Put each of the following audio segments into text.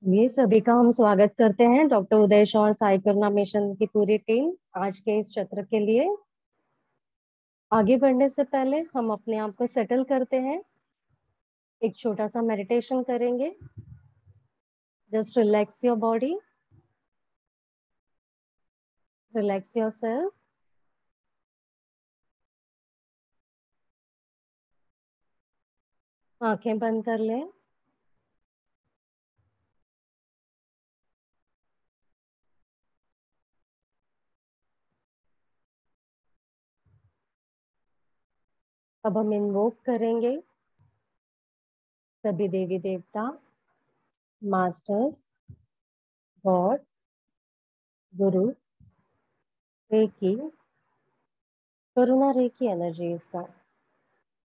ये सभी का हम स्वागत करते हैं डॉक्टर उदय और साई करुणा मिशन की पूरी टीम आज के इस सत्र के लिए। आगे बढ़ने से पहले हम अपने आप को सेटल करते हैं। एक छोटा सा मेडिटेशन करेंगे। Just relax your body, relax your self. आंखें बंद कर लें। अब हम इन्वोक करेंगे सभी देवी देवता, मास्टर्स, गॉड, गुरु, रेकी, करुणा रेकी एनर्जीज का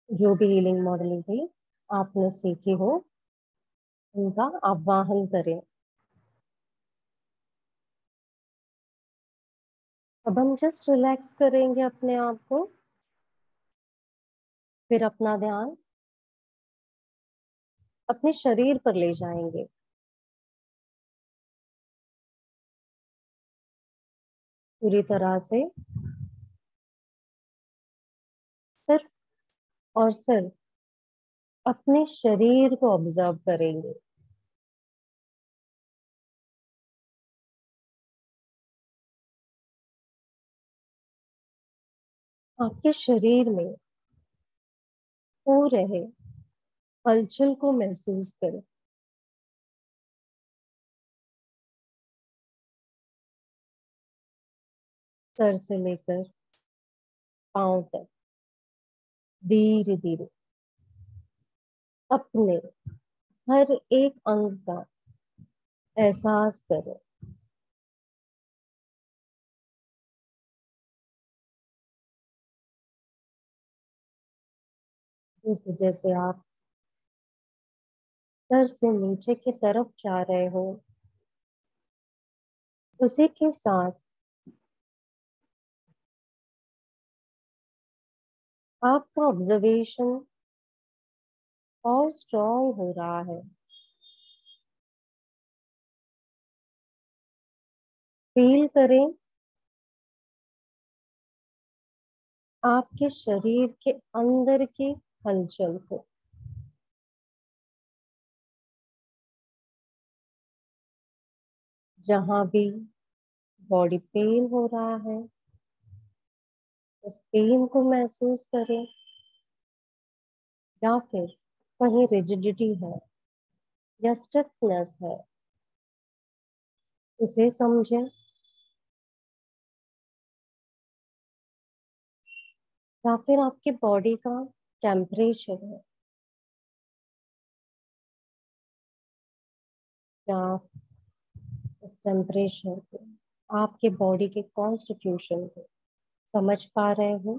जो भी हीलिंग मॉडलिटी आपने सीखी हो उनका आवाहन करें। अब हम जस्ट रिलैक्स करेंगे अपने आप को। फिर अपना ध्यान अपने शरीर पर ले जाएंगे। पूरी तरह से सिर्फ और सिर्फ अपने शरीर को ऑब्जर्व करेंगे। आपके शरीर में हो रहे हलचल को महसूस करें। सर से लेकर पांव तक धीरे धीरे अपने हर एक अंग का एहसास करें। जैसे जैसे आप सर से नीचे की तरफ जा रहे हो उसी के साथ आपका ऑब्जर्वेशन और स्ट्रॉन्ग हो रहा है। फील करें आपके शरीर के अंदर की हलचल को। जहां भी बॉडी पेन हो रहा है उस पेन को महसूस करें, या फिर कहीं रिजिडिटी है या स्टिफनेस है उसे समझें, या फिर आपकी बॉडी का टेम्परेचर है, या आप इस टेम्परेचर को आपके बॉडी के कॉन्स्टिट्यूशन को समझ पा रहे हो,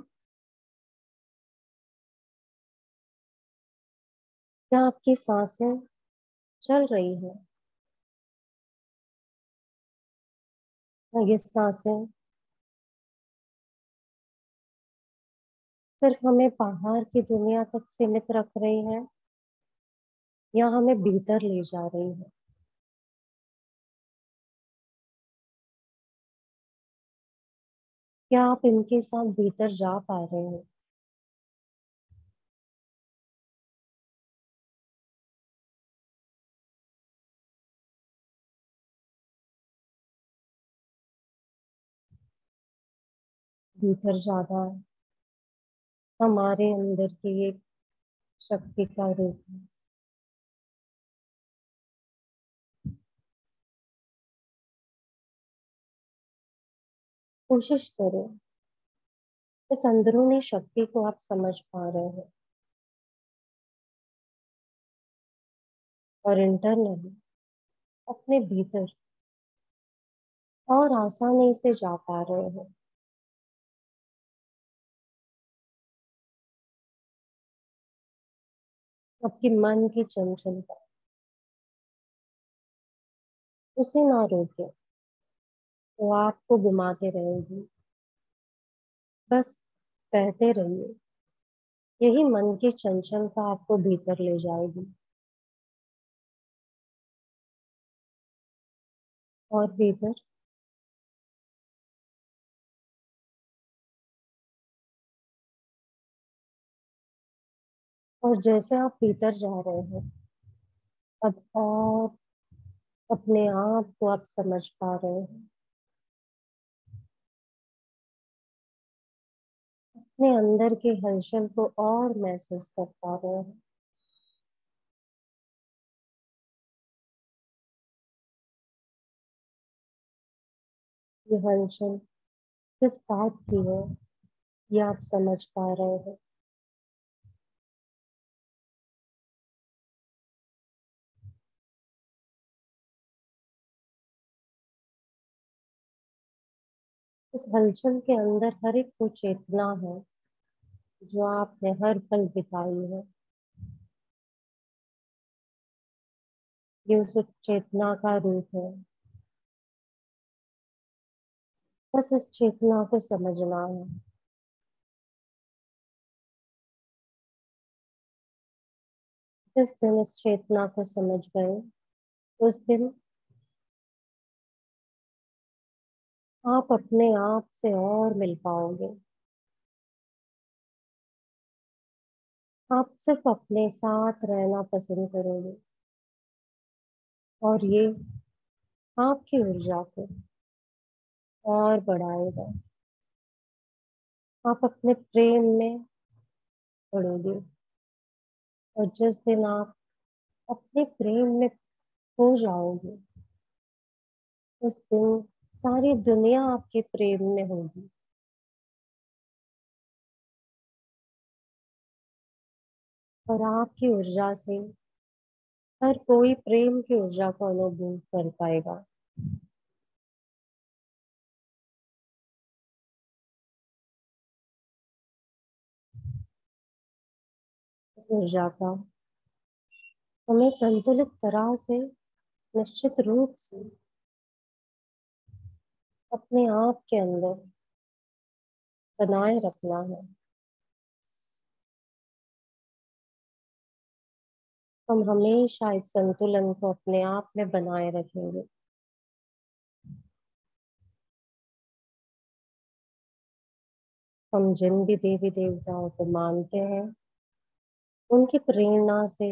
या आपकी सांसें चल रही है, या ये सांसें सिर्फ हमें बाहर की दुनिया तक सीमित रख रही है या हमें भीतर ले जा रही है। क्या आप इनके साथ भीतर जा पा रहे हो? भीतर जाना हमारे अंदर की एक शक्ति का रूप है। कोशिश करो इस अंदरूनी शक्ति को आप समझ पा रहे हो और इंटरनली अपने भीतर और आसानी से जा पा रहे हो। आपकी मन की चंचलता उसे ना रोके, वो आपको घुमाते रहेगी। बस बहते रहिए, यही मन की चंचलता आपको भीतर ले जाएगी। और भीतर। और जैसे आप भीतर जा रहे हैं, अब और अपने आप को आप समझ पा रहे हैं, अपने अंदर की हलचल को और महसूस कर पा रहे हैं। ये हलचल किस बात की है, ये आप समझ पा रहे हैं। इस हलचल के अंदर हर एक वो चेतना है जो आपने हर पल बिताई है। ये उस चेतना का रूप है। बस इस चेतना को समझना है। जिस दिन इस चेतना को समझ गए, उस दिन आप अपने आप से और मिल पाओगे। आप सिर्फ अपने साथ रहना पसंद करोगे, और ये आपकी ऊर्जा को और बढ़ाएगा। आप अपने प्रेम में बढ़ोगे, और जिस दिन आप अपने प्रेम में खो जाओगे, उस दिन सारी दुनिया आपके प्रेम में होगी। और आपकी ऊर्जा से हर कोई प्रेम की ऊर्जा को अनुभव कर पाएगा। इस ऊर्जा का हमें संतुलित तरह से, निश्चित रूप से अपने आप के अंदर बनाए रखना है। हम हमेशा इस संतुलन को अपने आप में बनाए रखेंगे। हम जिन भी देवी देवताओं को मानते हैं, उनकी प्रेरणा से,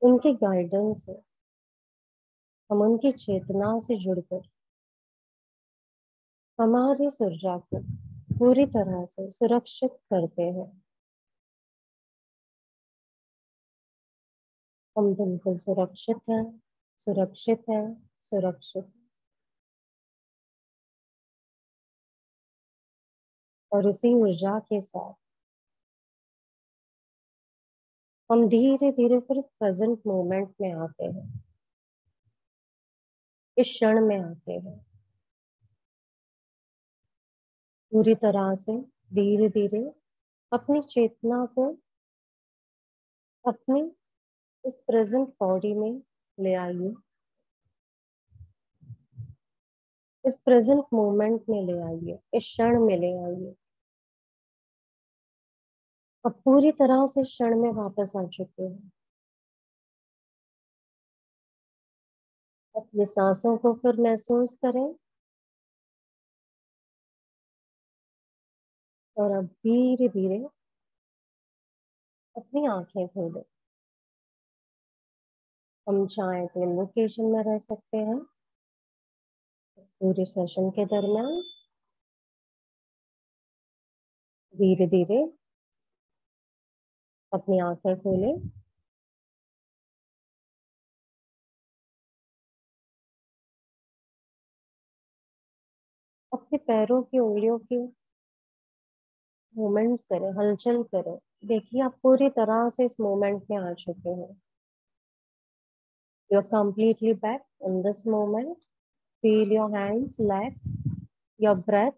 उनके गाइडेंस से, हम उनकी चेतना से जुड़कर हमारी इस ऊर्जा को पूरी तरह से सुरक्षित करते हैं। हम बिल्कुल सुरक्षित हैं, सुरक्षित हैं, सुरक्षित। और इसी ऊर्जा के साथ हम धीरे धीरे फिर प्रेजेंट मोमेंट में आते हैं, इस क्षण में आते हैं। पूरी तरह से धीरे धीरे अपनी चेतना को अपनी इस प्रेजेंट बॉडी में ले आइए, इस प्रेजेंट मोमेंट में ले आइए, इस क्षण में ले आइए। अब पूरी तरह से क्षण में वापस आ चुके हैं। अपनी सांसों को फिर महसूस करें, और अब धीरे धीरे अपनी आंखें खोलें। हम चाहें तो इन लोकेशन में रह सकते हैं इस पूरे सेशन के दरमियान। धीरे धीरे अपनी आंखें खोलें। अपने पैरों की उंगलियों की मूवमेंट्स करें, हलचल करें। देखिए, आप पूरी तरह से इस मोमेंट में आ चुके हैं। You are completely back in this moment. Feel your hands, legs, your breath,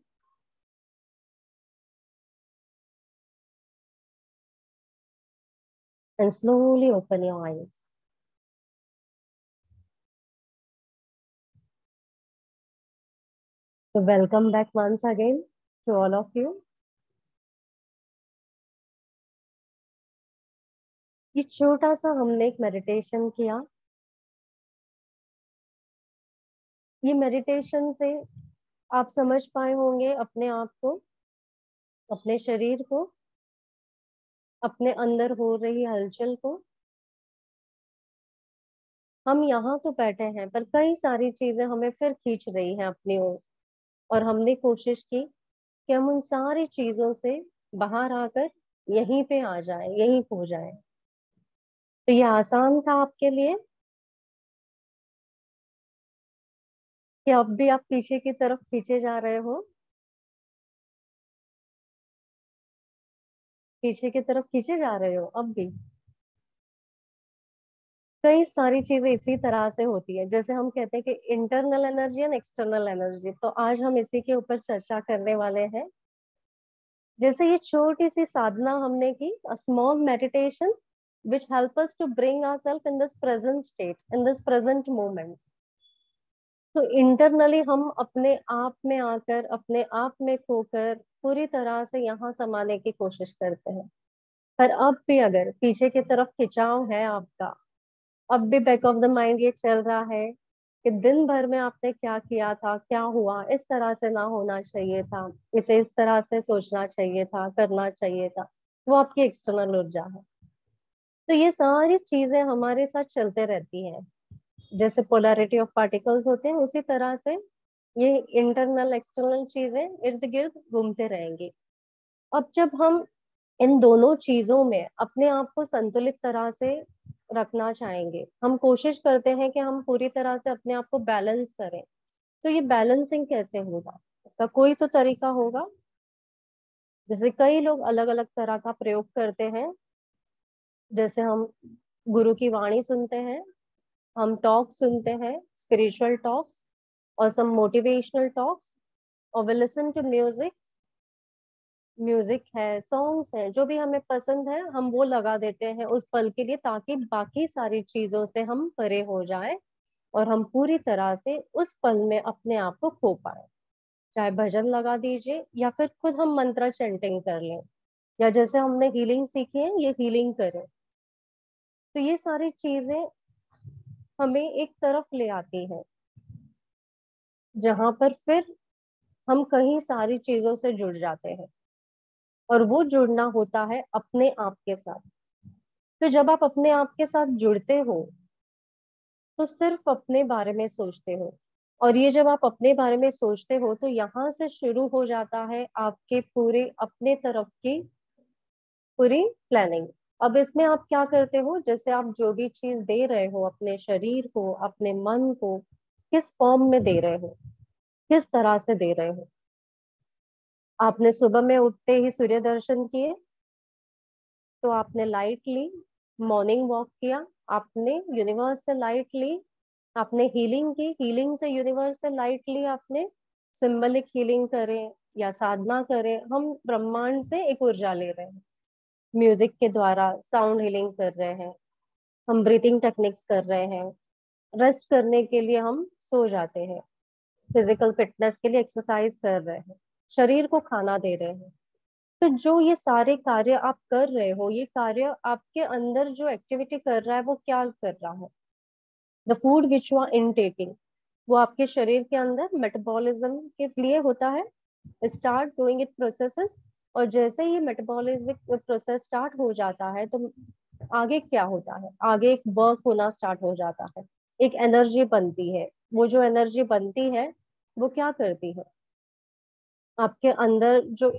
and slowly open your eyes. So welcome back once again to all of you. ये छोटा सा हमने एक मेडिटेशन किया ये मेडिटेशन से आप समझ पाए होंगे अपने आप को, अपने शरीर को, अपने अंदर हो रही हलचल को। हम यहाँ तो बैठे हैं पर कई सारी चीजें हमें फिर खींच रही हैं अपनी ओर, और हमने कोशिश की कि हम उन सारी चीजों से बाहर आकर यहीं पे आ जाए, यहीं खो जाए। तो ये आसान था आपके लिए कि अब भी आप पीछे की तरफ खींचे जा रहे हो, पीछे की तरफ खींचे जा रहे हो अब भी। कई सारी चीजें इसी तरह से होती है, जैसे हम कहते हैं कि internal energy and external energy, तो आज हम इसी के ऊपर चर्चा करने वाले हैं। जैसे ये छोटी सी साधना हमने की, a small meditation which help us to bring ourselves in this present state, in this present moment। तो इंटरनली हम अपने आप में आकर, अपने आप में खोकर पूरी तरह से यहाँ समाने की कोशिश करते हैं। पर अब भी अगर पीछे की तरफ खिंचाव है आपका, अब भी बैक ऑफ द माइंड ये चल रहा है कि दिन भर में आपने क्या किया था, क्या हुआ, इस तरह से ना होना चाहिए था, इसे इस तरह से सोचना चाहिए था, करना चाहिए था, वो आपकी एक्सटर्नल ऊर्जा है। तो ये सारी चीजें हमारे साथ चलते रहती हैं, जैसे पोलैरिटी ऑफ पार्टिकल्स होते हैं उसी तरह से ये इंटरनल एक्सटर्नल चीजें इर्द गिर्द घूमते रहेंगी। अब जब हम इन दोनों चीजों में अपने आप को संतुलित तरह से रखना चाहेंगे, हम कोशिश करते हैं कि हम पूरी तरह से अपने आप को बैलेंस करें, तो ये बैलेंसिंग कैसे होगा? इसका कोई तो तरीका होगा। जैसे कई लोग अलग अलग तरह का प्रयोग करते हैं, जैसे हम गुरु की वाणी सुनते हैं, हम टॉक सुनते हैं, स्पिरिचुअल टॉक्स और सम मोटिवेशनल टॉक्स, और we listen to music, music है, सॉन्ग्स हैं, जो भी हमें पसंद है हम वो लगा देते हैं उस पल के लिए, ताकि बाकी सारी चीजों से हम परे हो जाए और हम पूरी तरह से उस पल में अपने आप को खो पाए। चाहे भजन लगा दीजिए या फिर खुद हम मंत्र चैंटिंग कर लें, या जैसे हमने हीलिंग सीखी है ये हीलिंग करें। तो ये सारी चीजें हमें एक तरफ ले आती हैं, जहां पर फिर हम कहीं सारी चीजों से जुड़ जाते हैं, और वो जुड़ना होता है अपने आप के साथ। तो जब आप अपने आप के साथ जुड़ते हो तो सिर्फ अपने बारे में सोचते हो, और ये जब आप अपने बारे में सोचते हो तो यहाँ से शुरू हो जाता है आपके पूरे अपने तरफ की पूरी प्लानिंग। अब इसमें आप क्या करते हो, जैसे आप जो भी चीज दे रहे हो अपने शरीर को, अपने मन को, किस फॉर्म में दे रहे हो, किस तरह से दे रहे हो। आपने सुबह में उठते ही सूर्य दर्शन किए, तो आपने लाइट ली, मॉर्निंग वॉक किया, आपने यूनिवर्स से लाइट ली, आपने हीलिंग की, हीलिंग से यूनिवर्स से लाइट ली, आपने सिंबलिक हीलिंग करें या साधना करें, हम ब्रह्मांड से एक ऊर्जा ले रहे हैं, म्यूजिक के द्वारा साउंड हीलिंग कर रहे हैं, हम ब्रीथिंग टेक्निक्स कर रहे हैं, रेस्ट करने के लिए हम सो जाते हैं, फिजिकल फिटनेस के लिए एक्सरसाइज कर रहे हैं, शरीर को खाना दे रहे हैं। तो जो ये सारे कार्य आप कर रहे हो, ये कार्य आपके अंदर जो एक्टिविटी कर रहा है वो क्या कर रहा है? The food which you are intaking, वो आपके शरीर के अंदर मेटाबॉलिज्म के लिए होता है, स्टार्ट डूइंग इट प्रोसेसेस। और जैसे ही मेटाबॉलिज्म प्रोसेस स्टार्ट हो जाता है तो आगे क्या होता है, आगे एक वर्क होना स्टार्ट हो जाता है, एक एनर्जी बनती है। वो जो एनर्जी बनती है वो क्या करती है, आपके अंदर जो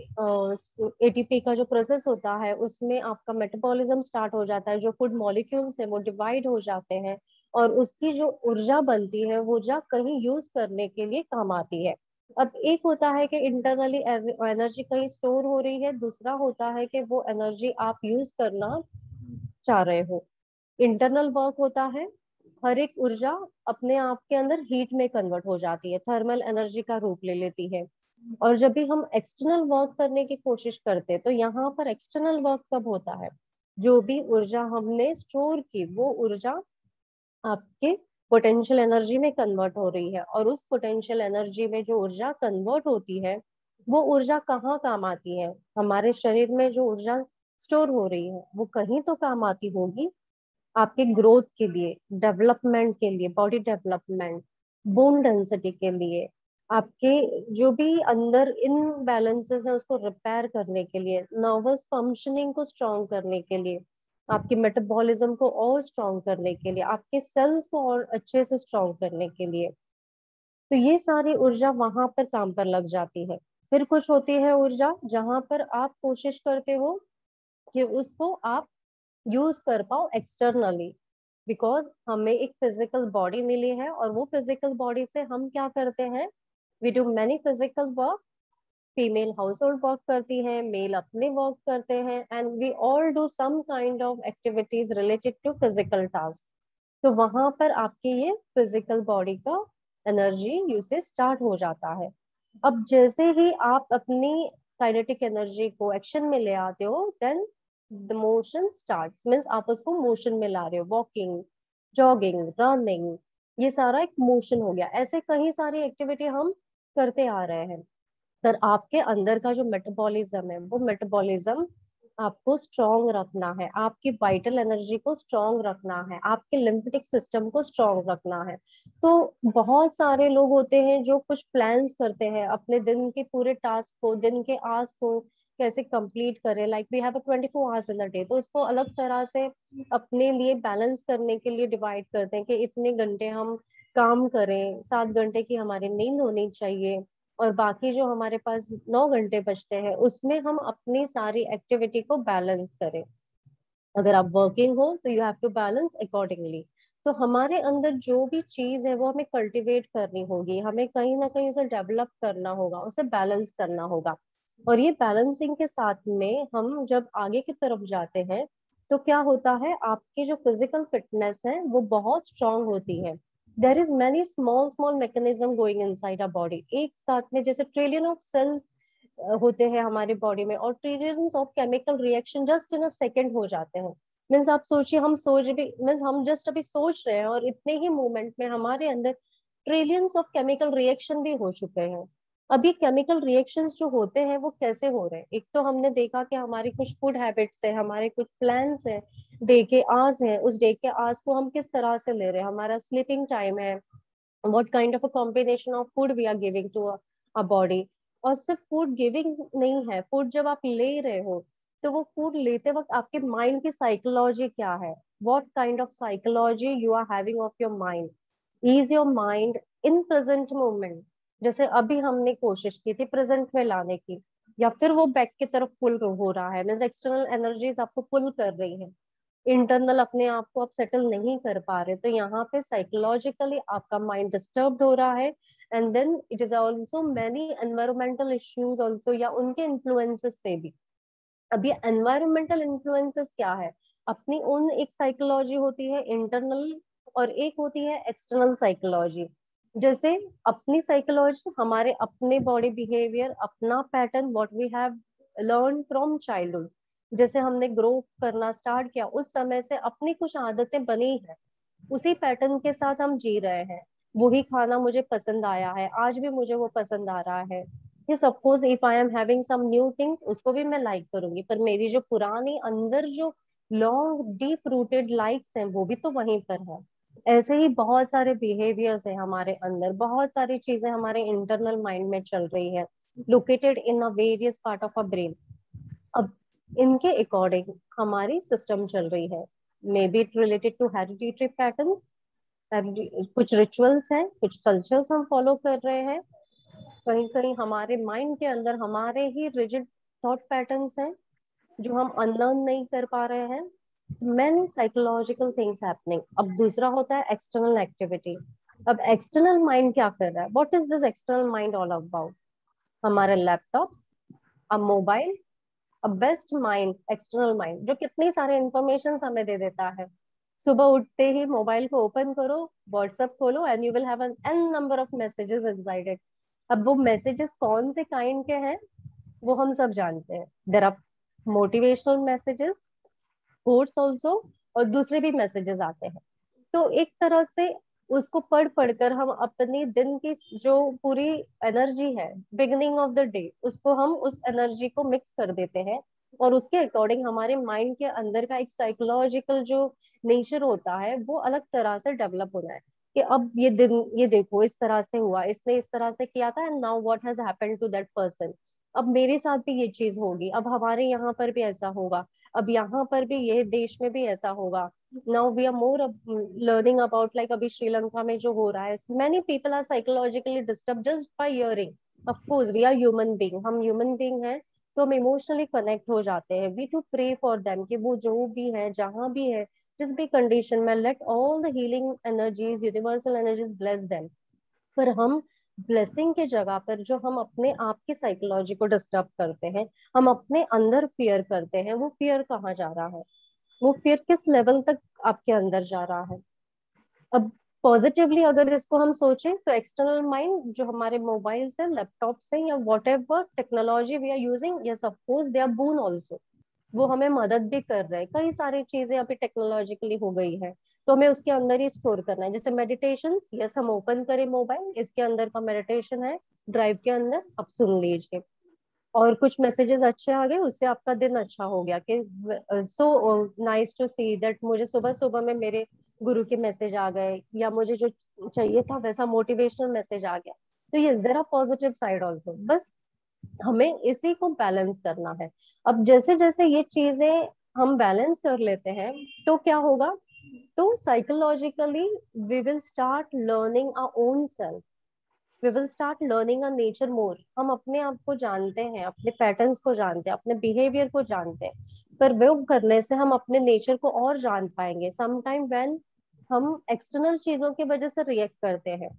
एटीपी का जो प्रोसेस होता है उसमें आपका मेटाबॉलिज्म स्टार्ट हो जाता है, जो फूड मॉलिक्यूल्स है वो डिवाइड हो जाते हैं, और उसकी जो ऊर्जा बनती है वो ऊर्जा कहीं यूज करने के लिए काम आती है। अब एक होता है कि इंटरनली एनर्जी कहीं स्टोर हो रही है, दूसरा होता है कि वो एनर्जी आप यूज करना चाह रहे हो। इंटरनल वर्क होता है, हर एक ऊर्जा अपने आप के अंदर हीट में कन्वर्ट हो जाती है, थर्मल एनर्जी का रूप ले लेती है। और जब भी हम एक्सटर्नल वर्क करने की कोशिश करते हैं तो यहाँ पर एक्सटर्नल वर्क कब होता है, जो भी ऊर्जा हमने स्टोर की वो ऊर्जा आपके पोटेंशियल एनर्जी में कन्वर्ट हो रही है, और उस पोटेंशियल एनर्जी में जो ऊर्जा कन्वर्ट होती है वो ऊर्जा कहाँ काम आती है? हमारे शरीर में जो ऊर्जा स्टोर हो रही है वो कहीं तो काम आती होगी, आपके ग्रोथ के लिए, डेवलपमेंट के लिए, बॉडी डेवलपमेंट, बोन डेंसिटी के लिए, आपके जो भी अंदर इनबैलेंसेस है उसको रिपेयर करने के लिए, नर्वस फंक्शनिंग को स्ट्रॉन्ग करने के लिए, आपके मेटाबॉलिज्म को और स्ट्रॉन्ग करने के लिए, आपके सेल्स को और अच्छे से स्ट्रॉन्ग करने के लिए। तो ये सारी ऊर्जा वहां पर काम पर लग जाती है। फिर कुछ होती है ऊर्जा जहां पर आप कोशिश करते हो कि उसको आप यूज कर पाओ एक्सटर्नली, बिकॉज हमें एक फिजिकल बॉडी मिली है और वो फिजिकल बॉडी से हम क्या करते हैं, we do many physical work. Female household work करती है, मेल अपने वर्क करते हैं, and we all do some kind of activities related to physical task. तो वहां पर आपके ये फिजिकल बॉडी का एनर्जी यूसेज स्टार्ट हो जाता है। अब जैसे ही आप अपनी काइनेटिक एनर्जी को एक्शन में ले आते हो, then the motion starts, means आप उसको मोशन में ला रहे हो, वॉकिंग, जॉगिंग, रनिंग, ये सारा एक मोशन हो गया। ऐसे कई सारी एक्टिविटी हम करते आ रहे हैं। पर आपके अंदर का जो मेटाबॉलिज्म है, वो मेटाबॉलिज्म आपको स्ट्रॉन्ग रखना है, आपकी वाइटल एनर्जी को स्ट्रॉन्ग रखना है, आपके लिम्फेटिक सिस्टम को स्ट्रॉन्ग रखना है। तो बहुत सारे लोग होते हैं जो कुछ प्लान्स करते हैं अपने दिन के पूरे टास्क को, दिन के आवर्स को कैसे कंप्लीट करें, like we have 24 hours in a day, तो उसको अलग तरह से अपने लिए बैलेंस करने के लिए डिवाइड करते हैं कि इतने घंटे हम काम करें, 7 घंटे की हमारी नींद होनी चाहिए, और बाकी जो हमारे पास 9 घंटे बचते हैं उसमें हम अपनी सारी एक्टिविटी को बैलेंस करें। अगर आप वर्किंग हो तो you have to balance accordingly. तो हमारे अंदर जो भी चीज है वो हमें कल्टीवेट करनी होगी, हमें कहीं ना कहीं उसे डेवलप करना होगा, उसे बैलेंस करना होगा। और ये बैलेंसिंग के साथ में हम जब आगे की तरफ जाते हैं तो क्या होता है, आपकी जो फिजिकल फिटनेस है वो बहुत स्ट्रांग होती है। There is many small small mechanism going inside a body, एक साथ में जैसे ट्रिलियन ऑफ सेल्स होते हैं हमारे बॉडी में, और trillions of chemical reaction just in a second हो जाते हैं। मीन्स आप सोचिए, हम सोच भी, मीन्स हम जस्ट अभी सोच रहे हैं और इतने ही मोमेंट में हमारे अंदर ट्रिलियंस ऑफ केमिकल रिएक्शन भी हो चुके हैं। अभी केमिकल रिएक्शंस जो होते हैं वो कैसे हो रहे हैं, एक तो हमने देखा कि हमारी कुछ फूड हैबिट्स है, हमारे कुछ प्लान्स है, डे के आवर्स है, उस डे के आवर्स को हम किस तरह से ले रहे हैं, हमारा स्लीपिंग टाइम है, what kind of a combination of food we are giving to a body। और सिर्फ फूड गिविंग नहीं है, फूड जब आप ले रहे हो तो वो फूड लेते वक्त आपके माइंड की साइकोलॉजी क्या है, what kind of psychology you are having of your mind, is your mind in present moment। जैसे अभी हमने कोशिश की थी प्रेजेंट में लाने की, या फिर वो बैक की तरफ पुल हो रहा है, मीन्स एक्सटर्नल एनर्जीज आपको पुल कर रही है, इंटरनल अपने आप को आप सेटल नहीं कर पा रहे, तो यहाँ पे साइकोलॉजिकली आपका माइंड डिस्टर्ब हो रहा है। And then it is also many environmental issues also, या उनके इन्फ्लुएंसेस से भी। अब ये एनवायरमेंटल इन्फ्लुएंसेस क्या है, अपनी उन एक साइकोलॉजी होती है इंटरनल, और एक होती है एक्सटर्नल साइकोलॉजी। जैसे अपनी साइकोलॉजी हमारे अपने बॉडी बिहेवियर, अपना pattern, what we have learn from childhood, जैसे हमने ग्रो करना स्टार्ट किया उस समय से अपनी कुछ आदतें बनी है, उसी पैटर्न के साथ हम जी रहे हैं। वही खाना मुझे पसंद आया है, आज भी मुझे वो पसंद आ रहा है। ये suppose if I am having some new things, उसको भी मैं लाइक करूंगी, पर मेरी जो पुरानी अंदर जो लॉन्ग डीप रूटेड लाइक्स हैं वो भी तो वहीं पर है। ऐसे ही बहुत सारे बिहेवियर्स है हमारे अंदर, बहुत सारी चीजें हमारे इंटरनल माइंड में चल रही है, located in a various part of a brain. अब इनके अकॉर्डिंग हमारी सिस्टम चल रही है, may be it related to hereditary patterns, कुछ रिचुअल्स हैं, कुछ कल्चर्स हम फॉलो कर रहे हैं, कहीं कहीं हमारे माइंड के अंदर हमारे ही रिजिड थॉट पैटर्न्स हैं जो हम अनलर्न नहीं कर पा रहे हैं। Many psychological things happening. अब दूसरा होता है एक्सटर्नल एक्टिविटी। अब एक्सटर्नल माइंड क्या कर रहा है, what is this external mind all about, हमारे लैपटॉप्स, अब mobile, a best mind, external mind जो कितनी सारे इंफॉर्मेशन हमें दे देता है। सुबह उठते ही मोबाइल को ओपन करो, व्हाट्सएप खोलो, and you will have an an number of messages inside it. अब वो मैसेजेस कौन से काइंड के हैं वो हम सब जानते हैं, there are motivational messages, quotes also, और दूसरे भी मैसेजेस आते हैं। तो एक तरह से उसको पढ़ पढ़कर हम अपनी दिन की जो पूरी एनर्जी है, बिगनिंग ऑफ द डे, उसको हम उस एनर्जी को मिक्स कर देते हैं, और उसके अकॉर्डिंग हमारे माइंड के अंदर का एक साइकोलॉजिकल जो नेचर होता है वो अलग तरह से डेवलप होना है। कि अब ये दिन, ये देखो इस तरह से हुआ, इसने इस तरह से किया था, and now what has happened to that person, अब मेरे साथ भी ये चीज होगी, अब हमारे यहाँ पर भी ऐसा होगा, अब यहाँ पर भी, ये देश में भी ऐसा होगा। Now we are more learning about, like अभी श्रीलंका में जो हो रहा है, many people are psychologically disturb just by hearing. Of course we are human being, हम ह्यूमन बीइंग हैं, तो हम इमोशनली कनेक्ट हो जाते हैं। We too pray for them कि वो जो भी है, जहां भी है, जिस भी कंडीशन में, let all the healing energies, universal energies bless them. पर हम ब्लेसिंग के जगह पर जो हम अपने आप की साइकोलॉजी को डिस्टर्ब करते हैं, हम अपने अंदर फियर करते हैं, वो फियर कहाँ जा रहा है, वो फियर किस लेवल तक आपके अंदर जा रहा है। अब पॉजिटिवली अगर इसको हम सोचें तो एक्सटर्नल माइंड जो हमारे मोबाइल से, लैपटॉप से, या whatever technology we are using, yes of course they are boon also, वो हमें मदद भी कर रहे हैं। कई सारी चीजें अभी टेक्नोलॉजिकली हो गई है, तो हमें उसके अंदर ही स्टोर करना है। जैसे मेडिटेशन, यस हम ओपन करें मोबाइल, इसके अंदर का मेडिटेशन है, ड्राइव के अंदर, आप सुन लीजिए, और कुछ मैसेजेस अच्छे आ गए, उससे आपका दिन अच्छा हो गया कि so nice to see that मुझे सुबह सुबह में मेरे गुरु के मैसेज आ गए, या मुझे जो चाहिए था वैसा मोटिवेशनल मैसेज आ गया। तो yes there are positive side also, बस हमें इसी को बैलेंस करना है। अब जैसे जैसे ये चीजें हम बैलेंस कर लेते हैं, तो क्या होगा, तो psychologically we will start learning our own self, we will start learning a nature more. हम अपने आप को जानते हैं, अपने पैटर्न्स को जानते हैं, अपने बिहेवियर को जानते हैं, पर वो करने से हम अपने नेचर को और जान पाएंगे। समटाइम व्हेन हम एक्सटर्नल चीजों की वजह से रिएक्ट करते हैं,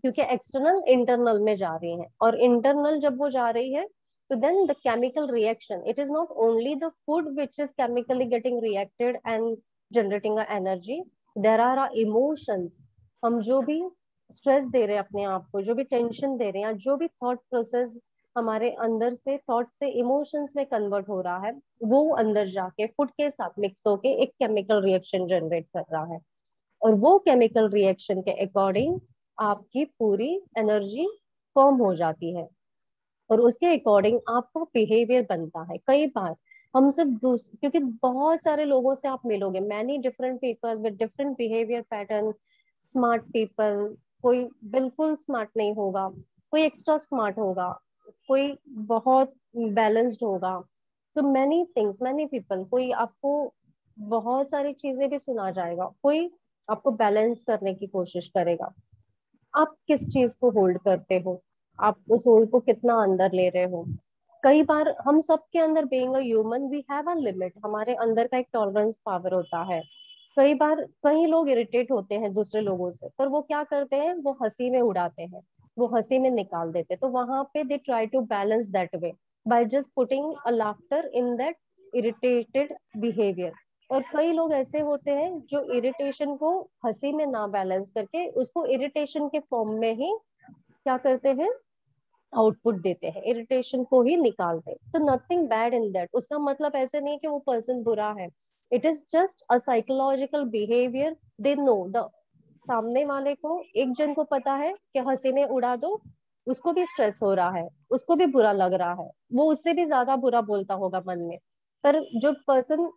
क्योंकि एक्सटर्नल इंटरनल में जा रही है, और इंटरनल जब वो जा रही है, तो then the chemical reaction, it is not only the food which is chemically getting reacted and generating a energy, there are emotions. हम जो भी स्ट्रेस दे रहे हैं अपने आप को, जो भी टेंशन दे रहे हैं, जो भी थॉट प्रोसेस हमारे अंदर से थॉट से इमोशंस में कन्वर्ट हो रहा है, वो अंदर जाके फूड के साथ मिक्स होके एक केमिकल रिएक्शन जनरेट कर रहा है, और वो केमिकल रिएक्शन के अकॉर्डिंग आपकी पूरी एनर्जी फॉर्म हो जाती है, और उसके अकॉर्डिंग आपका बिहेवियर बनता है। कई बार हम सिर्फ क्योंकि बहुत सारे लोगों से आप मिलोगे, many different people with different behaviour pattern, smart people, कोई बिल्कुल स्मार्ट नहीं होगा, कोई एक्स्ट्रा स्मार्ट होगा, कोई बहुत बैलेंस्ड होगा, तो मैनी थिंग्स, मैनी पीपल, कोई आपको बहुत सारी चीजें भी सुना जाएगा, कोई आपको बैलेंस करने की कोशिश करेगा। आप किस चीज को होल्ड करते हो, आप उस होल्ड को कितना अंदर ले रहे हो। कई बार हम सबके अंदर, being a human, we have a limit, हमारे अंदर का एक टॉलरेंस पावर होता है। कई बार कई लोग इरिटेट होते हैं दूसरे लोगों से, पर वो क्या करते हैं, वो हंसी में उड़ाते हैं, वो हंसी में निकाल देते हैं, तो वहां पे they try to balance that way by just putting a laughter in that irritated behaviour. और कई लोग ऐसे होते हैं जो इरिटेशन को हंसी में ना बैलेंस करके उसको इरिटेशन के फॉर्म में ही क्या करते हैं, आउटपुट देते हैं, इरिटेशन को ही निकालते हैं। तो नथिंग बैड इन दैट, उसका मतलब ऐसे नहीं कि वो पर्सन बुरा है, it is just a psychological behaviour. They know the, सामने वाले को, एक जन को पता है कि हंसी में उड़ा दो, उसको भी स्ट्रेस हो रहा है, उसको भी बुरा लग रहा है, वो उससे भी ज्यादा बुरा बोलता होगा मन में, पर जो पर्सन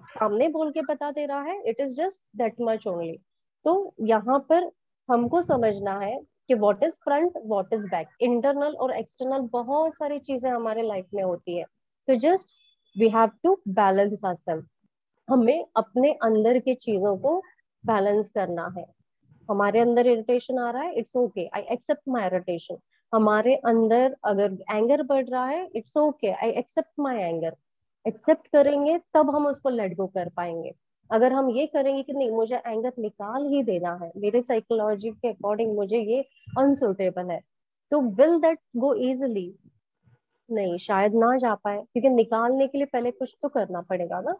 सामने बोल के बता दे रहा है, it is just that much only. तो यहाँ पर हमको समझना है कि what is front, what is back, internal और एक्सटर्नल, बहुत सारी चीजें हमारे लाइफ में होती है। तो just we have to balance ourselves, हमें अपने अंदर की चीजों को बैलेंस करना है। हमारे अंदर इरिटेशन आ रहा है, it's okay, I accept my irritation. हमारे अंदर अगर एंगर बढ़ रहा है, it's okay, I accept my anger. Accept करेंगे तब हम उसको लेट गो कर पाएंगे। अगर हम ये करेंगे कि नहीं, मुझे एंगर निकाल ही देना है, मेरे साइकोलॉजी के अकॉर्डिंग मुझे ये अनसुटेबल है, तो विल दैट गो इजिली? नहीं, शायद ना जा पाए, क्योंकि निकालने के लिए पहले कुछ तो करना पड़ेगा ना।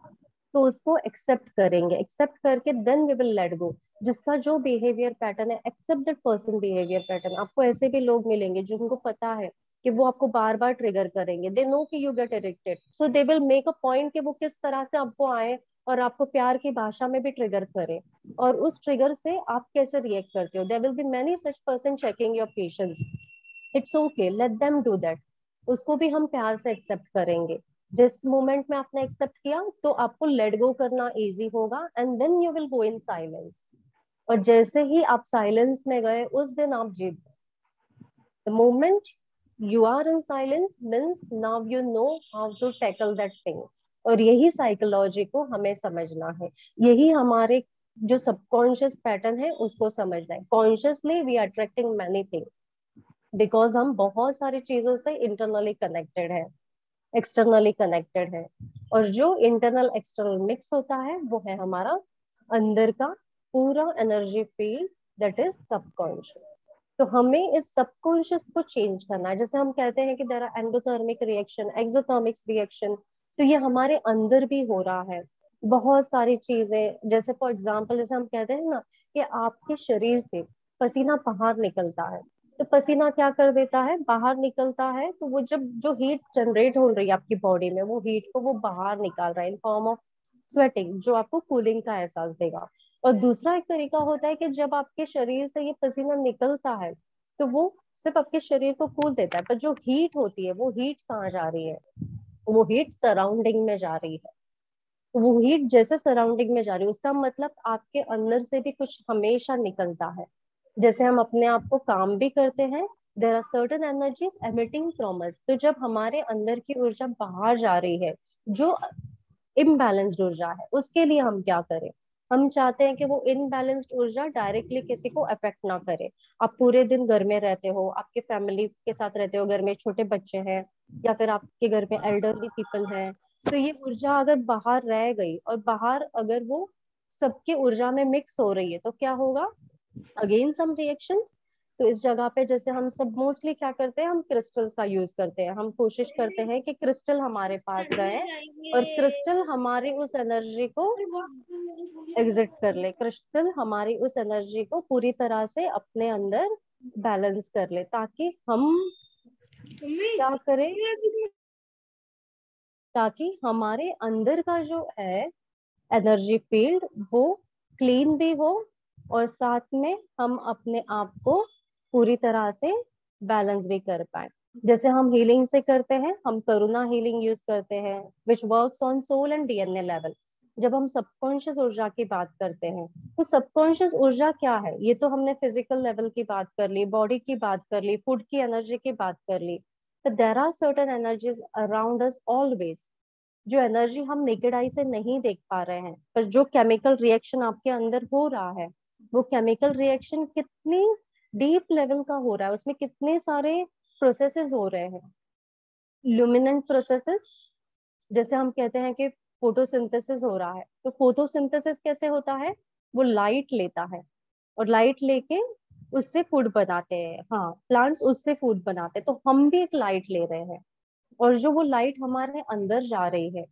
तो उसको एक्सेप्ट करेंगे, एक्सेप्ट करके then we will let go. जिसका जो बिहेवियर पैटर्न है, accept that person behaviour pattern. आपको ऐसे भी लोग मिलेंगे जिनको पता है कि वो आपको बार बार ट्रिगर करेंगे, दे नो कि you get irritate, so they will make a point कि वो किस तरह से आपको आए और आपको प्यार की भाषा में भी ट्रिगर करे, और उस ट्रिगर से आप कैसे रिएक्ट करते हो। There will be many such person checking your patience, it's okay, let them do that. उसको भी हम प्यार से एक्सेप्ट करेंगे। जिस मोमेंट में आपने एक्सेप्ट किया, तो आपको लेट गो करना इजी होगा, and then you will go in silence. और जैसे ही आप साइलेंस में गए उस दिन आप जीत गए। The moment you are in silence means now you know how to tackle that thing। और यही साइकोलॉजी को हमें समझना है, यही हमारे जो सबकॉन्शियस पैटर्न है उसको समझना है। Consciously we are attracting many thing because हम बहुत सारी चीजों से इंटरनली कनेक्टेड है, एक्सटर्नली कनेक्टेड है। और जो इंटरनल एक्सटर्नल मिक्स होता है वो है हमारा अंदर का पूरा energy field, that is subconscious. तो हमें इस सबकॉन्शियस को चेंज करना है। जैसे हम कहते हैं कि there are endothermic reaction, exothermic reaction, तो ये हमारे अंदर भी हो रहा है। बहुत सारी चीजें, जैसे फॉर एग्जांपल जैसे हम कहते हैं ना कि आपके शरीर से पसीना बाहर निकलता है, तो पसीना क्या कर देता है, बाहर निकलता है, तो वो जब जो हीट जनरेट हो रही है आपकी बॉडी में, वो हीट को वो बाहर निकाल रहा है इन फॉर्म ऑफ स्वेटिंग, जो आपको कूलिंग का एहसास देगा। और दूसरा एक तरीका होता है कि जब आपके शरीर से ये पसीना निकलता है तो वो सिर्फ आपके शरीर को कूल देता है, पर जो हीट होती है वो हीट कहाँ जा रही है, वो हीट सराउंडिंग में जा रही है। वो हीट जैसे सराउंडिंग में जा रही है उसका मतलब आपके अंदर से भी कुछ हमेशा निकलता है। जैसे हम अपने आप को काम भी करते हैं, there are certain energies emitting from us, तो जब हमारे अंदर की ऊर्जा बाहर जा रही है, जो इम्बैलेंस्ड ऊर्जा है, उसके लिए हम क्या करें, हम चाहते हैं कि वो इनबैलेंस्ड ऊर्जा डायरेक्टली किसी को अफेक्ट ना करे। आप पूरे दिन घर में रहते हो, आपके फैमिली के साथ रहते हो, घर में छोटे बच्चे हैं या फिर आपके घर में एल्डरली पीपल हैं, तो ये ऊर्जा अगर बाहर रह गई और बाहर अगर वो सबकी ऊर्जा में मिक्स हो रही है तो क्या होगा, अगेन सम रिएक्शंस। तो इस जगह पे जैसे हम सब मोस्टली क्या करते हैं, हम क्रिस्टल्स का यूज करते हैं, हम कोशिश करते हैं कि क्रिस्टल हमारे पास रहे और क्रिस्टल हमारी उस एनर्जी को एग्जिट कर ले, क्रिस्टल हमारी उस एनर्जी को पूरी तरह से अपने अंदर बैलेंस कर ले, ताकि हम क्या करें, ताकि हमारे अंदर का जो है एनर्जी फील्ड वो क्लीन भी हो और साथ में हम अपने आप को पूरी तरह से बैलेंस भी कर पाए। जैसे हम हीलिंग से करते हैं, हम करुणा हीलिंग यूज करते हैं which works on soul and DNA level. जब हम सबकॉन्शियस ऊर्जा की बात करते हैं तो सबकॉन्शियस ऊर्जा क्या है, ये तो हमने फिजिकल लेवल की बात कर ली, बॉडी की बात कर ली, फूड की एनर्जी की बात कर ली। तो there are certain energies around us always, जो एनर्जी हम नेकेड आई से नहीं देख पा रहे हैं, पर जो केमिकल रिएक्शन आपके अंदर हो रहा है, वो केमिकल रिएक्शन कितनी डीप लेवल का हो रहा है, उसमें कितने सारे प्रोसेसेस हो रहे हैं, ल्यूमिनेंट प्रोसेसेस। जैसे हम कहते हैं कि फोटोसिंथेसिस हो रहा है, तो फोटोसिंथेसिस कैसे होता है, वो लाइट लेता है और लाइट लेके उससे फूड बनाते हैं, हाँ प्लांट्स उससे फूड बनाते हैं, तो हम भी एक लाइट ले रहे हैं। और जो वो लाइट हमारे अंदर जा रही है,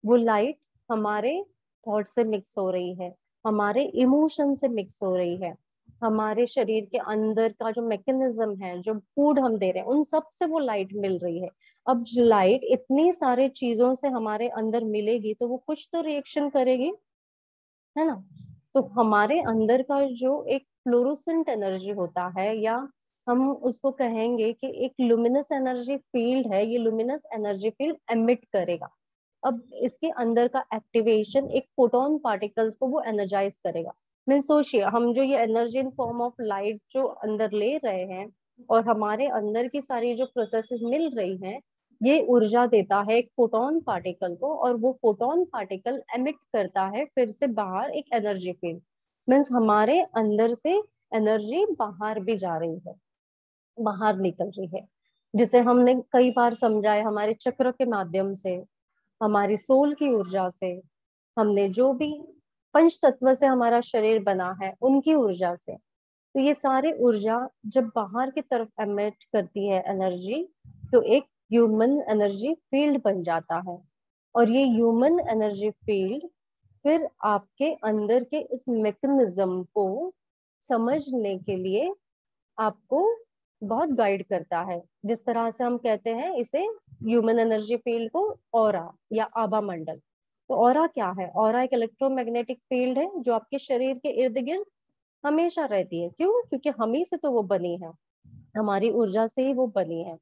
वो लाइट हमारे थॉट से मिक्स हो रही है, हमारे इमोशन से मिक्स हो रही है, हमारे शरीर के अंदर का जो मैकेनिज्म है, जो फूड हम दे रहे हैं, उन सब से वो लाइट मिल रही है। अब लाइट इतनी सारे चीजों से हमारे अंदर मिलेगी तो वो कुछ तो रिएक्शन करेगी, है ना। तो हमारे अंदर का जो एक फ्लोरोसेंट एनर्जी होता है, या हम उसको कहेंगे कि एक लुमिनस एनर्जी फील्ड है, ये लुमिनस एनर्जी फील्ड एमिट करेगा। अब इसके अंदर का एक्टिवेशन एक फोटोन पार्टिकल्स को वो एनर्जाइज करेगा। मैं सोचिए, हम जो ये energy in form of light जो अंदर ले रहे हैं और हमारे अंदर की सारी जो प्रोसेसेस मिल रही हैं, ये ऊर्जा देता है एक फोटोन पार्टिकल को, और वो फोटोन पार्टिकल एमिट करता है फिर से बाहर एक एनर्जी फील्ड। मीन्स हमारे अंदर से एनर्जी बाहर भी जा रही है, बाहर निकल रही है, जिसे हमने कई बार समझा है हमारे चक्र के माध्यम से, हमारी सोल की ऊर्जा से, हमने जो भी पंच तत्व से हमारा शरीर बना है उनकी ऊर्जा से। तो ये सारी ऊर्जा जब बाहर की तरफ एमिट करती है एनर्जी, तो एक ह्यूमन एनर्जी फील्ड बन जाता है। और ये ह्यूमन एनर्जी फील्ड फिर आपके अंदर के इस मैकेनिज्म को समझने के लिए आपको बहुत गाइड करता है। जिस तरह से हम कहते हैं इसे ह्यूमन एनर्जी फील्ड को ऑरा या आभा मंडल। तो ऑरा क्या है, ऑरा एक इलेक्ट्रोमैग्नेटिक फील्ड है जो आपके शरीर के इर्द गिर्द हमेशा रहती है। क्यों, क्योंकि हम ही से तो वो बनी है, हमारी ऊर्जा से ही वो बनी है,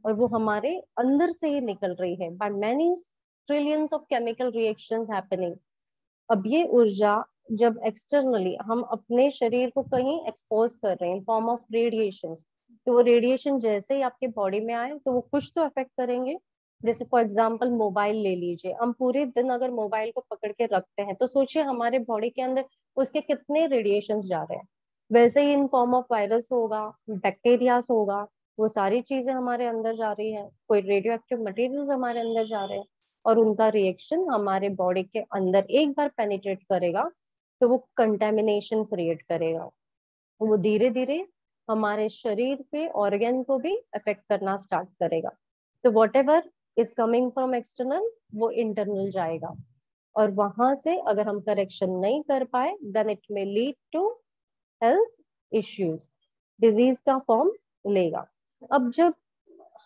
और वो हमारे अंदर से ही निकल रही है by many trillions of chemical reactions happening. अब ये ऊर्जा जब एक्सटर्नली हम अपने शरीर को कहीं एक्सपोज कर रहे हैं इन फॉर्म ऑफ रेडिएशन, तो वो रेडिएशन जैसे ही आपके बॉडी में आए तो वो कुछ तो अफेक्ट करेंगे। जैसे फॉर एग्जांपल मोबाइल ले लीजिए, हम पूरे दिन अगर मोबाइल को पकड़ के रखते हैं तो सोचिए हमारे बॉडी के अंदर उसके कितने रेडिएशंस जा रहे हैं। वैसे ही इन फॉर्म ऑफ वायरस होगा, बैक्टीरियास होगा, वो सारी चीजें हमारे अंदर जा रही है, कोई रेडियो एक्टिव मटेरियल्स हमारे अंदर जा रहे हैं, और उनका रिएक्शन हमारे बॉडी के अंदर एक बार पेनिट्रेट करेगा तो वो कंटेमिनेशन क्रिएट करेगा। वो धीरे धीरे हमारे शरीर के ऑर्गन को भी अफेक्ट करना स्टार्ट करेगा। तो what ever is coming from external वो इंटरनल जाएगा, और वहां से अगर हम करेक्शन नहीं कर पाए then it may lead to health issues, disease का फॉर्म लेगा। अब जब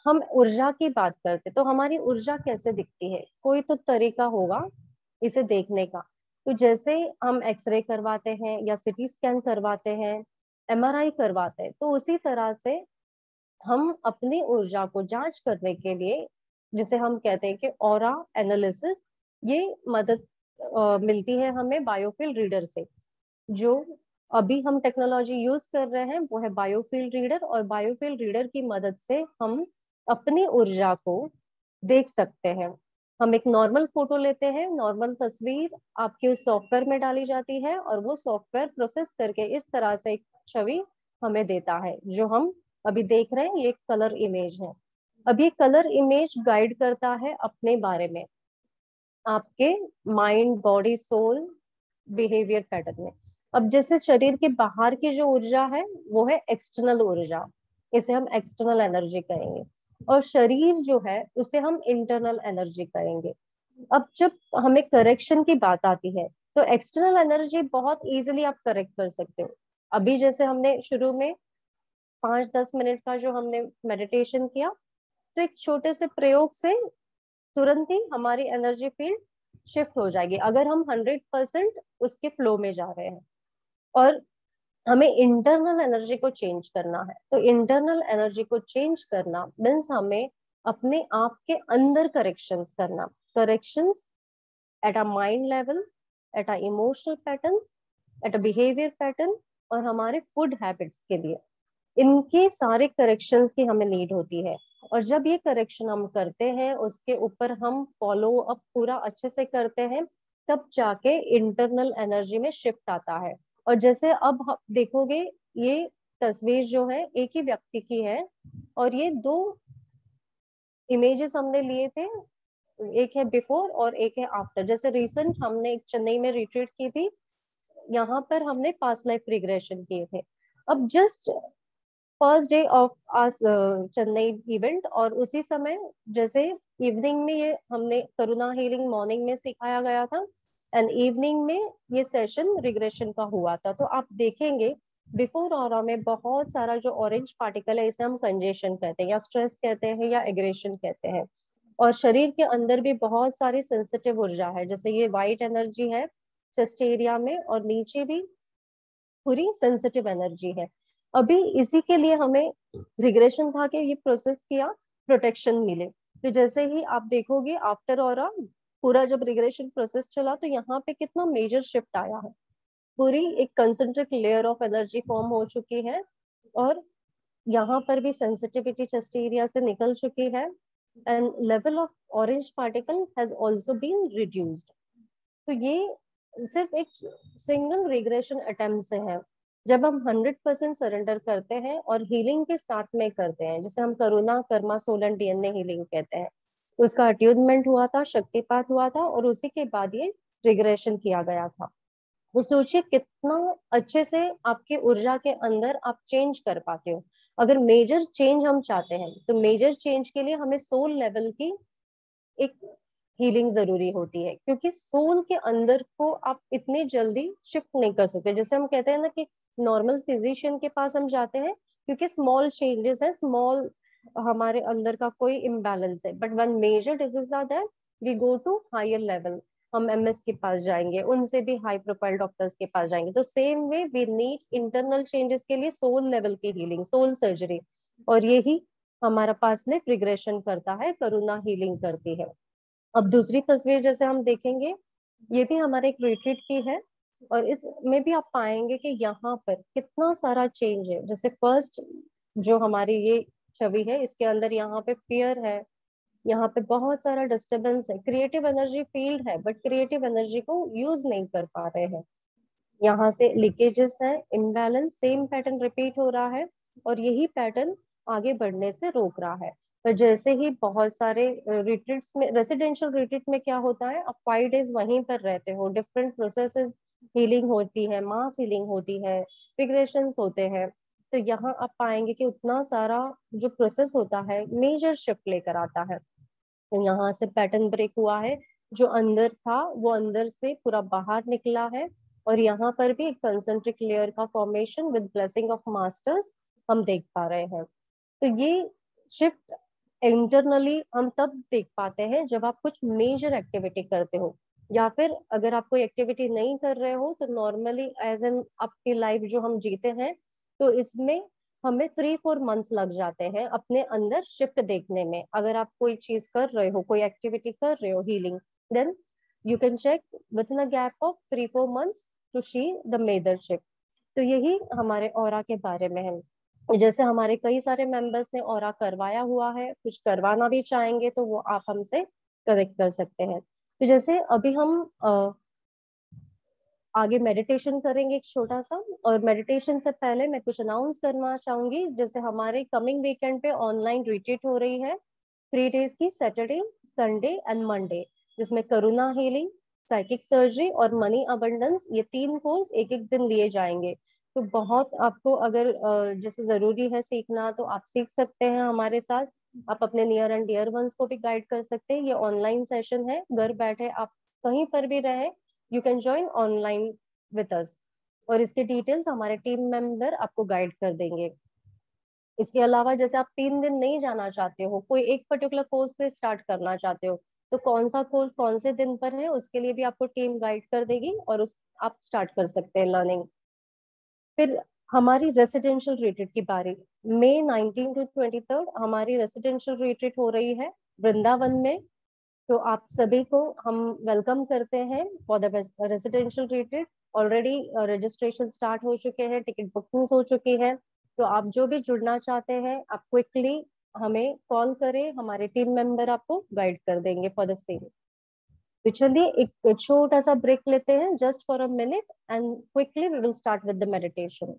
हम ऊर्जा की बात करते तो हमारी ऊर्जा कैसे दिखती है, कोई तो तरीका होगा इसे देखने का। तो जैसे हम एक्सरे करवाते हैं या सीटी स्कैन करवाते हैं, एमआरआई करवाते हैं, तो उसी तरह से हम अपनी ऊर्जा को जांच करने के लिए, जिसे हम कहते हैं कि ऑरा एनालिसिस, ये मदद मिलती है हमें बायोफील्ड रीडर से। जो अभी हम टेक्नोलॉजी यूज कर रहे हैं वो है बायोफील्ड रीडर, और बायोफील्ड रीडर की मदद से हम अपनी ऊर्जा को देख सकते हैं। हम एक नॉर्मल फोटो लेते हैं, नॉर्मल तस्वीर आपके उस सॉफ्टवेयर में डाली जाती है, और वो सॉफ्टवेयर प्रोसेस करके इस तरह से एक छवि हमें देता है। जो हम अभी देख रहे हैं ये कलर इमेज है। अब ये कलर इमेज गाइड करता है अपने बारे में, आपके mind body soul behaviour pattern में। अब जैसे शरीर के बाहर की जो ऊर्जा है वो है एक्सटर्नल ऊर्जा, इसे हम एक्सटर्नल एनर्जी कहेंगे, और शरीर जो है उसे हम इंटरनल एनर्जी कहेंगे। अब जब हमें करेक्शन की बात आती है तो एक्सटर्नल एनर्जी बहुत इजीली आप करेक्ट कर सकते हो। अभी जैसे हमने शुरू में 5-10 मिनट का जो हमने मेडिटेशन किया, तो एक छोटे से प्रयोग से तुरंत ही हमारी एनर्जी फील्ड शिफ्ट हो जाएगी अगर हम 100% उसके फ्लो में जा रहे हैं। और हमें इंटरनल एनर्जी को चेंज करना है, तो इंटरनल एनर्जी को चेंज करना मीन्स हमें अपने आप के अंदर करेक्शंस करना, corrections at a mind level, at a emotional patterns, at a behaviour pattern, और हमारे फूड हैबिट्स के लिए इनके सारे करेक्शंस की हमें नीड होती है। और जब ये करेक्शन हम करते हैं, उसके ऊपर हम फॉलो अप पूरा अच्छे से करते हैं, तब जाके इंटरनल एनर्जी में शिफ्ट आता है। और जैसे अब देखोगे ये तस्वीर जो है एक ही व्यक्ति की है, और ये दो इमेजेस हमने लिए थे, एक है बिफोर और एक है आफ्टर। जैसे रिसेंट हमने एक चेन्नई में रिट्रीट की थी, यहाँ पर हमने पास्ट लाइफ रिग्रेशन किए थे। अब just first day of ours Chennai event, और उसी समय जैसे इवनिंग में ये हमने करुणा हीलिंग मॉर्निंग में सिखाया गया था, एंड इवनिंग में ये सेशन रिग्रेशन का हुआ था। तो आप देखेंगे बिफोर ऑरा में बहुत सारा जो ऑरेंज पार्टिकल है इसे हम कंजेशन कहते हैं, या स्ट्रेस कहते हैं, या एग्रेशन कहते हैं। और शरीर के अंदर भी बहुत सारी सेंसिटिव ऊर्जा है, जैसे ये व्हाइट एनर्जी है चेस्ट एरिया में, और नीचे भी पूरी सेंसिटिव एनर्जी है। अभी इसी के लिए हमें रिग्रेशन था कि ये प्रोसेस किया, प्रोटेक्शन मिले। तो जैसे ही आप देखोगे आफ्टर और पूरा जब रिग्रेशन प्रोसेस चला तो यहाँ पे कितना मेजर शिफ्ट आया है, पूरी एक concentric layer of energy form हो चुकी है, और यहाँ पर भी सेंसिटिविटी चेस्ट एरिया से निकल चुकी है, and level of orange particle has also been reduced. तो ये सिर्फ एक सिंगल रिग्रेशन अटेम्प्ट से है। जब हम 100% सरेंडर करते हैं और हीलिंग के साथ में करते हैं, जिसे हम Karuna karma soul and DNA healing कहते हैं, उसका अट्यूनमेंट हुआ था, शक्तिपात हुआ था, और उसी के बाद ये रिग्रेशन किया गया था। तो सोचिए कितना अच्छे से आपकी ऊर्जा के अंदर आप चेंज कर पाते हो। अगर मेजर चेंज हम चाहते हैं तो मेजर चेंज के लिए हमें सोल लेवल की एक हीलिंग जरूरी होती है, क्योंकि सोल के अंदर को आप इतनी जल्दी शिफ्ट नहीं कर सकते। जैसे हम कहते हैं ना कि नॉर्मल फिजिशियन के पास हम जाते हैं क्योंकि स्मॉल चेंजेस है, स्मॉल हमारे अंदर का कोई इम्बैलेंस है, but when major disease are there we go to higher level. हम एमएस के पास जाएंगे, उनसे भी हाई प्रोफाइल डॉक्टर्स के पास जाएंगे। तो same way we need internal changes के लिए सोल लेवल की हीलिंग, सोल सर्जरी, और यही हमारा पास्ट लाइफ रिग्रेशन करता है, करुणा हीलिंग करती है। अब दूसरी तस्वीर जैसे हम देखेंगे, ये भी हमारे एक रिट्रीट की है, और इसमें भी आप पाएंगे कि यहाँ पर कितना सारा चेंज है। जैसे फर्स्ट जो हमारी ये छवि है, इसके अंदर यहाँ पे फियर है, यहाँ पे बहुत सारा डिस्टरबेंस है, क्रिएटिव एनर्जी फील्ड है, बट क्रिएटिव एनर्जी को यूज नहीं कर पा रहे हैं। यहाँ से लीकेजेस है, इम्बैलेंस, सेम पैटर्न रिपीट हो रहा है, और यही पैटर्न आगे बढ़ने से रोक रहा है। पर जैसे ही बहुत सारे रिट्रीट्स में, रेसिडेंशियल रिट्रीट में क्या होता है, आप 5 डेज वहीं पर रहते हो, डिफरेंट प्रोसेसेस, हीलिंग होती है, मास हीलिंग होती है, फिग्रेशंस होते हैं। तो यहाँ आप पाएंगे कि उतना सारा जो प्रोसेस होता है मेजर शिफ्ट लेकर आता है। तो यहाँ से पैटर्न ब्रेक हुआ है, जो अंदर था वो अंदर से पूरा बाहर निकला है। और यहाँ पर भी एक कंसेंट्रिक लेयर का formation with blessing of masters हम देख पा रहे हैं। तो ये शिफ्ट इंटरनली हम तब देख पाते हैं जब आप कुछ मेजर एक्टिविटी करते हो, या फिर अगर आप कोई एक्टिविटी नहीं कर रहे हो तो नॉर्मली एज एन आपकी लाइफ जो हम जीते हैं, तो इसमें हमें 3-4 मंथ्स लग जाते हैं अपने अंदर शिफ्ट देखने में। अगर आप कोई चीज कर रहे हो, कोई एक्टिविटी कर रहे हो healing, then you can check within a gap of 3-4 months to see the major shift. तो यही हमारे ऑरा के बारे में है। जैसे हमारे कई सारे मेंबर्स ने ऑरा करवाया हुआ है, कुछ करवाना भी चाहेंगे तो वो आप हमसे कनेक्ट कर सकते हैं। तो जैसे अभी हम आगे मेडिटेशन करेंगे एक छोटा सा, और मेडिटेशन से पहले मैं कुछ अनाउंस करना चाहूंगी। जैसे हमारे कमिंग वीकेंड पे ऑनलाइन रिट्रीट हो रही है, 3 डेज की, सैटरडे, संडे एंड मंडे, जिसमें करुणा हीलिंग, साइकिक सर्जरी और मनी अबंडेंस, ये 3 कोर्स एक एक दिन लिए जाएंगे। तो बहुत आपको अगर जैसे जरूरी है सीखना, तो आप सीख सकते हैं हमारे साथ। आप अपने नियर एंड डियर वंस को भी गाइड कर सकते हैं। ये ऑनलाइन सेशन है, घर बैठे आप कहीं पर भी रहे, you can join online with us, और इसके डिटेल्स हमारे टीम मेंबर आपको गाइड कर देंगे। इसके अलावा जैसे आप 3 दिन नहीं जाना चाहते हो, कोई एक पर्टिकुलर कोर्स से स्टार्ट करना चाहते हो, तो कौन सा कोर्स कौन से दिन पर है उसके लिए भी आपको टीम गाइड कर देगी, और उस आप स्टार्ट कर सकते हैं लर्निंग। फिर हमारी रेसिडेंशियल रिट्रीट की बारी, मई 19 to 23 हमारी रेसिडेंशियल रिट्रीट हो रही है वृंदावन में। तो आप सभी को हम वेलकम करते हैं for the residential retreat. Already registration start हो चुके हैं, टिकट बुकिंग्स हो चुकी है। तो आप जो भी जुड़ना चाहते हैं, आप क्विकली हमें कॉल करें, हमारे टीम मेंबर आपको गाइड कर देंगे फॉर द सेम। तो चलिए एक छोटा सा ब्रेक लेते हैं, just for a minute, and quickly we will start with the meditation.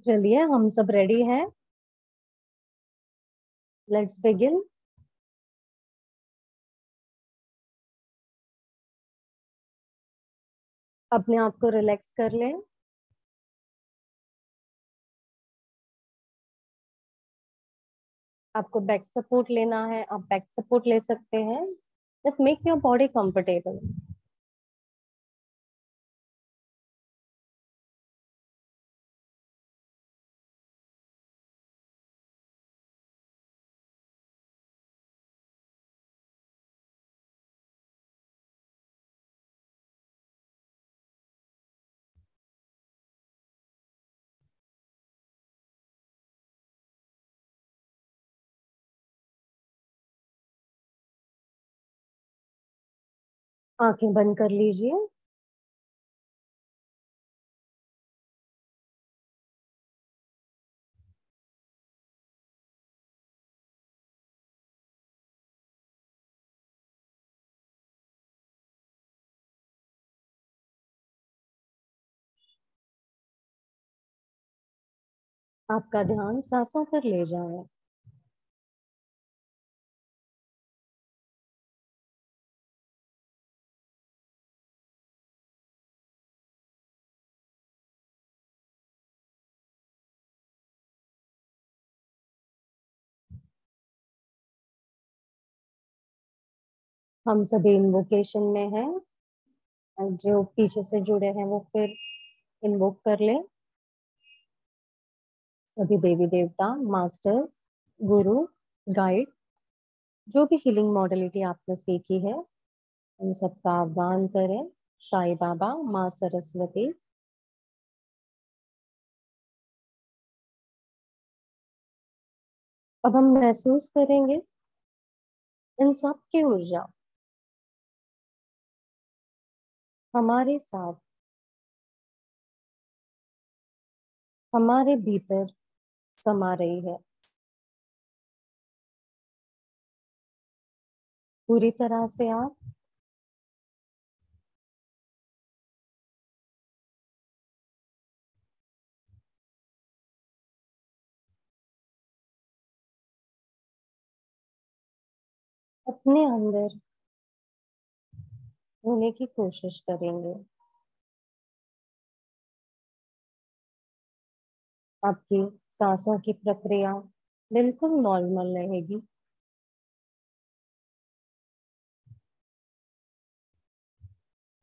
चलिए हम सब रेडी हैं, लेट्स बिगिन। अपने आप को रिलैक्स कर लें। आपको बैक सपोर्ट लेना है, आप बैक सपोर्ट ले सकते हैं। Just make your body comfortable. आंखें बंद कर लीजिए। आपका ध्यान सांसों पर ले जाएं। हम सभी इन्वोकेशन में हैं, और जो पीछे से जुड़े हैं वो फिर इन्वोक कर ले। सभी देवी देवता, मास्टर्स, गुरु, गाइड, जो भी हीलिंग मॉडलिटी आपने सीखी है उन सबका आह्वान करें। साईं बाबा, माँ सरस्वती। अब हम महसूस करेंगे इन सब की ऊर्जा हमारे साथ, हमारे भीतर समा रही है। पूरी तरह से आप अपने अंदर होने की कोशिश करेंगे। आपकी सांसों की प्रक्रिया बिल्कुल नॉर्मल रहेगी,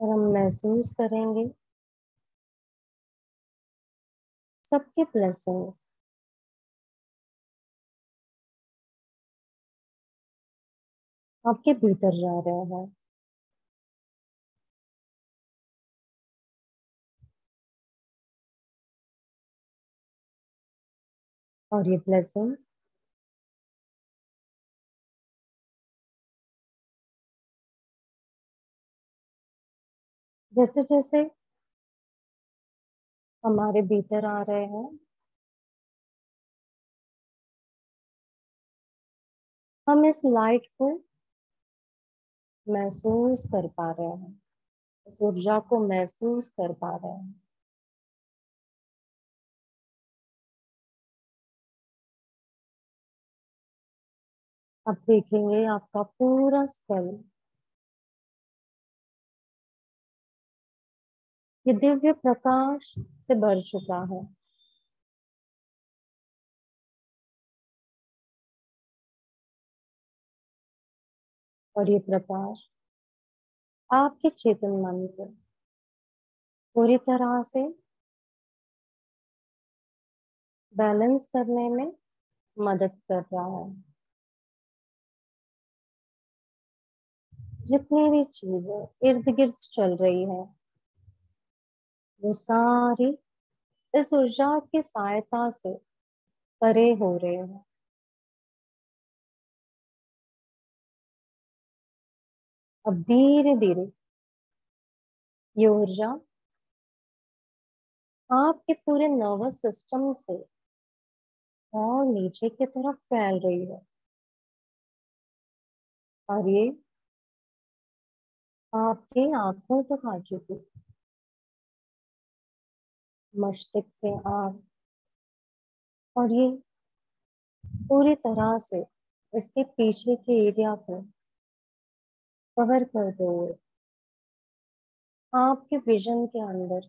और हम महसूस करेंगे सबके ब्लेसिंग्स आपके भीतर जा रहे हैं। और ये ब्लेसिंग्स जैसे जैसे हमारे भीतर आ रहे हैं, हम इस लाइट को महसूस कर पा रहे हैं, इस ऊर्जा को महसूस कर पा रहे हैं। अब देखेंगे आपका पूरा स्कल ये दिव्य प्रकाश से भर चुका है। और ये प्रकाश आपके चेतन मन को पूरी तरह से बैलेंस करने में मदद कर रहा है। जितनी भी चीजें इर्द गिर्द चल रही है वो सारी इस ऊर्जा की सहायता से परे हो रहे हैं। अब धीरे धीरे ये ऊर्जा आपके पूरे नर्वस सिस्टम से और नीचे की तरफ फैल रही है, और ये आपकी आंखों तक आ चुकी, मस्तिष्क से आग, और ये पूरी तरह से इसके पीछे के एरिया को कवर करते हुए आपके विजन के अंदर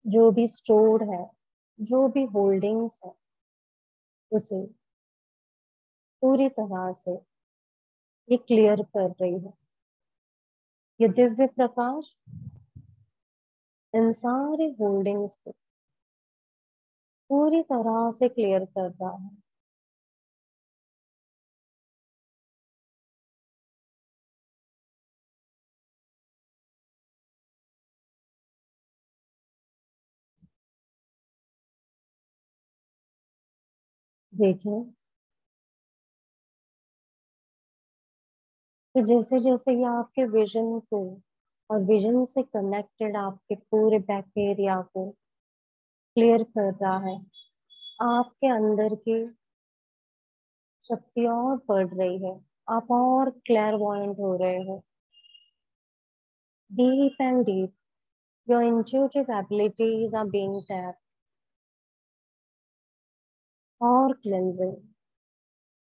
जो भी स्टोर है, जो भी होल्डिंग्स है, उसे पूरी तरह से ये क्लियर कर रही है। ये दिव्य प्रकाश इन सारे होल्डिंग्स को पूरी तरह से क्लियर कर रहा है। देखें कि जैसे जैसे ये आपके विजन को और विजन से कनेक्टेड आपके पूरे बैक एरिया को क्लियर कर रहा है, आपके अंदर की शक्ति और बढ़ रही है। आप और क्लैरवॉयंट हो रहे हो। Deep and deep your intuitive abilities are being tapped. और क्लेंजिंग,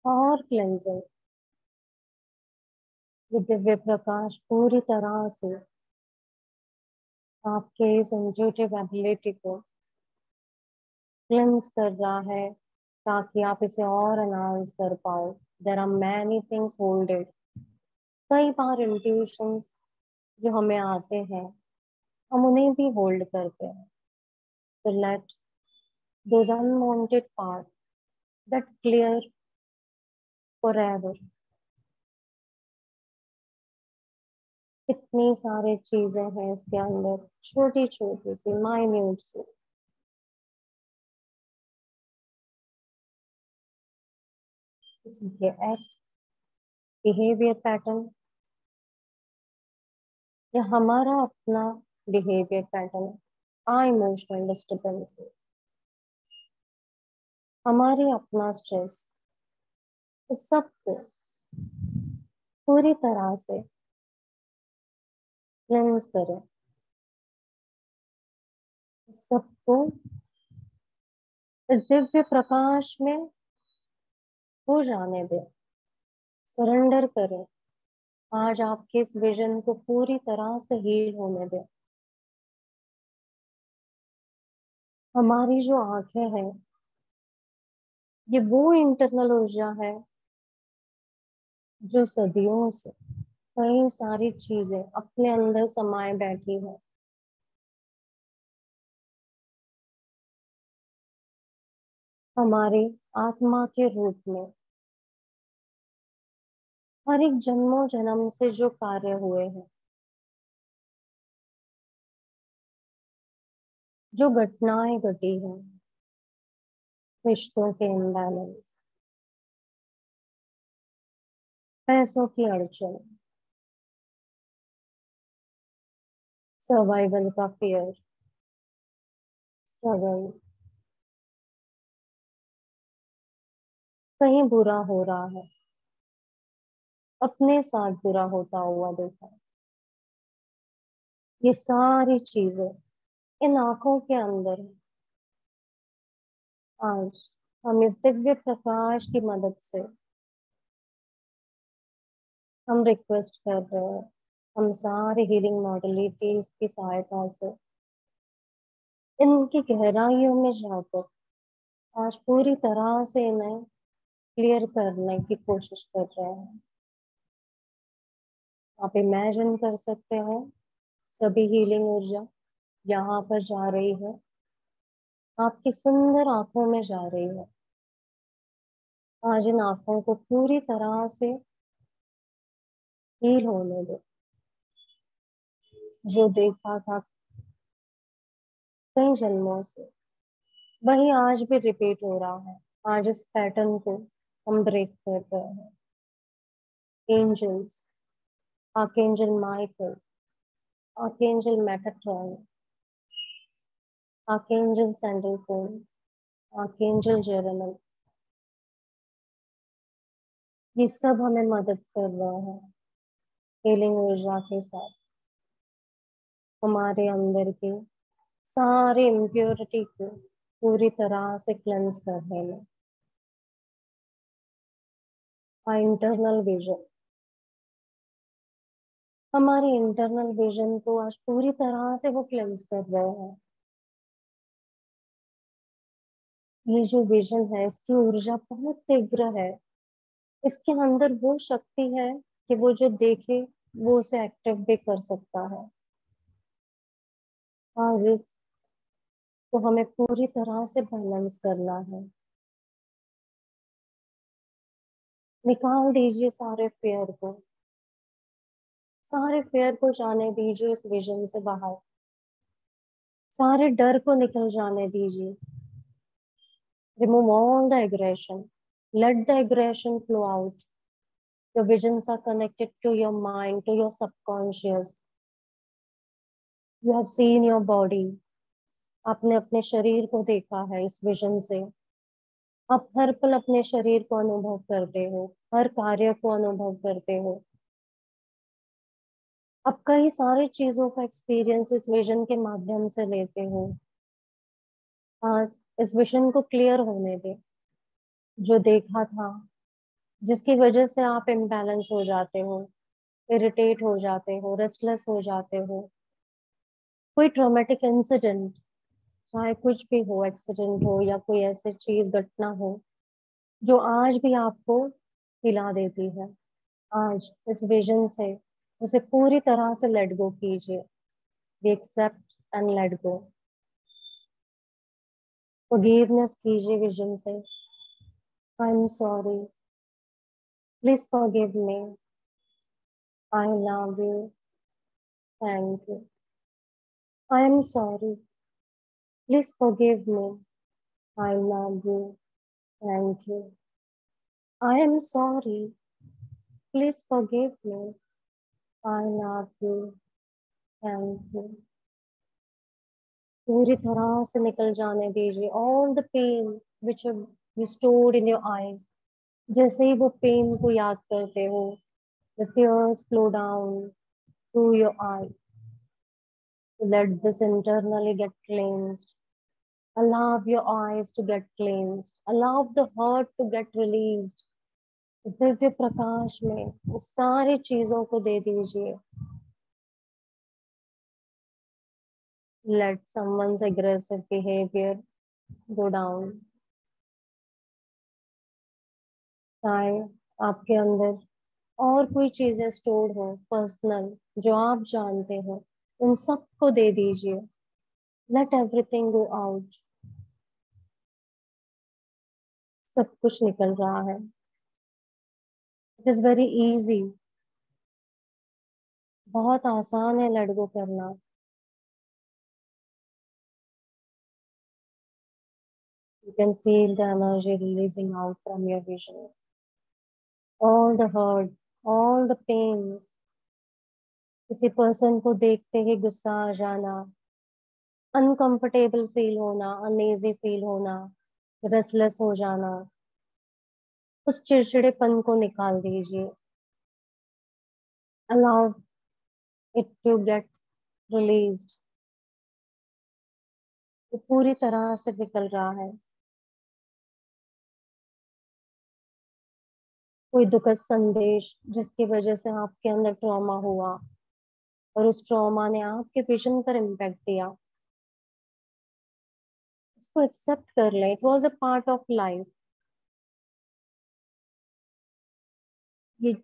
और क्लेंजिंग। ये दिव्य प्रकाश पूरी तरह से आपके इस इंट्यूटिव एबिलिटी को क्लेंस कर रहा है ताकि आप इसे और एनहांस कर पाओ। There are many things holded. कई बार इंट्यूशंस जो हमें आते हैं, हम उन्हें भी होल्ड करते हैं। तो late those unwanted part that clear forever. इतनी सारी चीजें हैं इसके अंदर, छोटी छोटी सी, माइन्यूट सी। इसलिए एक्ट, बिहेवियर पैटर्न, या हमारा अपना बिहेवियर पैटर्न, आ इमोशनल डिस्टर्बेंस, हमारी अपना स्ट्रेस, इस सब को पूरी तरह से क्लेंस करें। इस सबको इस दिव्य प्रकाश में हो जाने दें, सरेंडर करें। आज आपके इस विजन को पूरी तरह से हील होने दें। हमारी जो आंखें हैं, ये वो इंटरनल ऊर्जा है जो सदियों से कई सारी चीजें अपने अंदर समाये बैठी है। हमारी आत्मा के रूप में हर एक जन्मों जन्म से जो कार्य हुए हैं, जो घटनाएं घटी हैं, रिश्तों के इम्बैलेंस, पैसों की अड़चन, सर्वाइवल का फियर, स्ट्रगल, कहीं बुरा हो रहा है, अपने साथ बुरा होता हुआ देखा, ये सारी चीजें इन आंखों के अंदर है। आज हम इस दिव्य प्रकाश की मदद से हम रिक्वेस्ट कर रहे हैं, हम सारे हीलिंग मॉडलिटीज की सहायता से इनकी गहराइयों में जाकर आज पूरी तरह से इन्हें क्लियर करने की कोशिश कर रहे हैं। आप इमेजिन कर सकते हैं सभी हीलिंग ऊर्जा यहाँ पर जा रही है, आपकी सुंदर आंखों में जा रही है। आज इन आंखों को पूरी तरह से हील होने दो। जो देखा था कई जन्मों से, वही आज भी रिपीट हो रहा है। आज इस पैटर्न को हम ब्रेक कर रहे हैं। Angels, archangel Michael, archangel Metatron, archangel Sandalphon, archangel Jeremiel, ये सब हमें मदद कर रहे हैं हीलिंग ऊर्जा के साथ हमारे अंदर के सारे इम्प्योरिटी को पूरी तरह से क्लेंस करने में। इंटरनल विजन, हमारे इंटरनल विजन को आज पूरी तरह से वो क्लेंस कर रहे हैं। ये जो विजन है, इसकी ऊर्जा बहुत तीव्र है। इसके अंदर वो शक्ति है कि वो जो देखे वो उसे एक्टिव भी कर सकता है। आज इसको हमें पूरी तरह से बैलेंस करना है। निकाल दीजिए सारे फेयर को, सारे फेयर को जाने दीजिए इस विजन से बाहर। सारे डर को निकल जाने दीजिए। Remove all the aggression, let the aggression flow out. Your visions are connected to your mind, to your subconscious. You have seen your body. आपने अपने शरीर को देखा है इस विजन से। आप हर पल अपने शरीर को अनुभव करते हो, हर कार्य को अनुभव करते हो। आप कई सारी चीजों का एक्सपीरियंस इस विजन के माध्यम से लेते हो। आज इस विजन को क्लियर होने दे। जो देखा था, जिसकी वजह से आप इम्बैलेंस हो जाते हो, इरिटेट हो जाते हो, रेस्टलेस हो जाते हो। कोई ट्रॉमेटिक इंसिडेंट, चाहे कुछ भी हो, एक्सीडेंट हो या कोई ऐसी चीज घटना हो जो आज भी आपको हिला देती है, आज इस विजन से उसे पूरी तरह से लेट गो कीजिए। We accept and let go. Forgiveness कीजिए विजन से। I am sorry, please forgive me, I love you, thank you. I am sorry, please forgive me, I love you, thank you. I am sorry, please forgive me, I love you, thank you. पूरी तरह से निकल जाने दीजिए all the pain which you stored in your eyes. जैसे ही वो pen को याद करते हो, the tears flow down to your eye. Let this internally get cleansed. Allow your eyes to get cleansed. Allow the heart to get released. इस दिव्य प्रकाश में इस सारी चीजों को दे दीजिए। Let someone's aggressive behavior go down. चाहे आपके अंदर और कोई चीजें स्टोर हो पर्सनल, जो आप जानते हो, उन सबको दे दीजिए। Let everything go out. सब कुछ निकल रहा है। It is very easy. बहुत आसान है लेट गो करना। You can feel the energy releasing out from your vision. All the hurt, all the pains. किसी पर्सन को देखते ही गुस्सा आ जाना, अनकंफर्टेबल फील होना, अनईजी फील होना, रेस्टलेस हो जाना, उस चिड़चिड़ेपन को निकाल दीजिए। Allow it to get released. वो पूरी तरह से निकल रहा है। कोई दुखद संदेश जिसकी वजह से आपके अंदर ट्रॉमा हुआ और उस ट्रॉमा ने आपके विजन पर इम्पैक्ट दिया, इसको एक्सेप्ट कर लें। It was a part of life. ये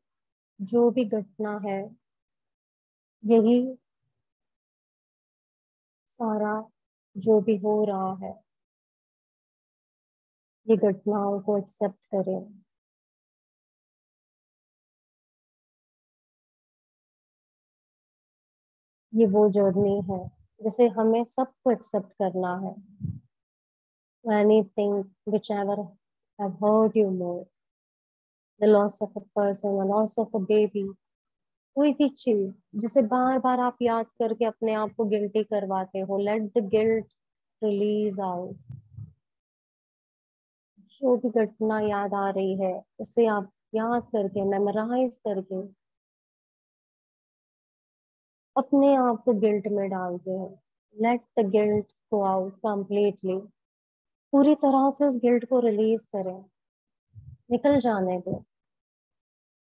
जो भी घटना है, यही सारा जो भी हो रहा है, ये घटनाओं को एक्सेप्ट करें। ये वो जर्नी है जिसे हमें सबको एक्सेप्ट करना है। Anything whichever have hurt you more, the loss of a person, the loss of a baby, कोई भी चीज जिसे बार बार आप याद करके अपने आप को गिल्टी करवाते हो, let the guilt release out. जो भी घटना याद आ रही है, उसे आप याद करके, मेमोराइज करके अपने आप को गिल्ट में डालते हो। Let the guilt go out completely. पूरी तरह से उस गिल्ट को रिलीज करें, निकल जाने दो।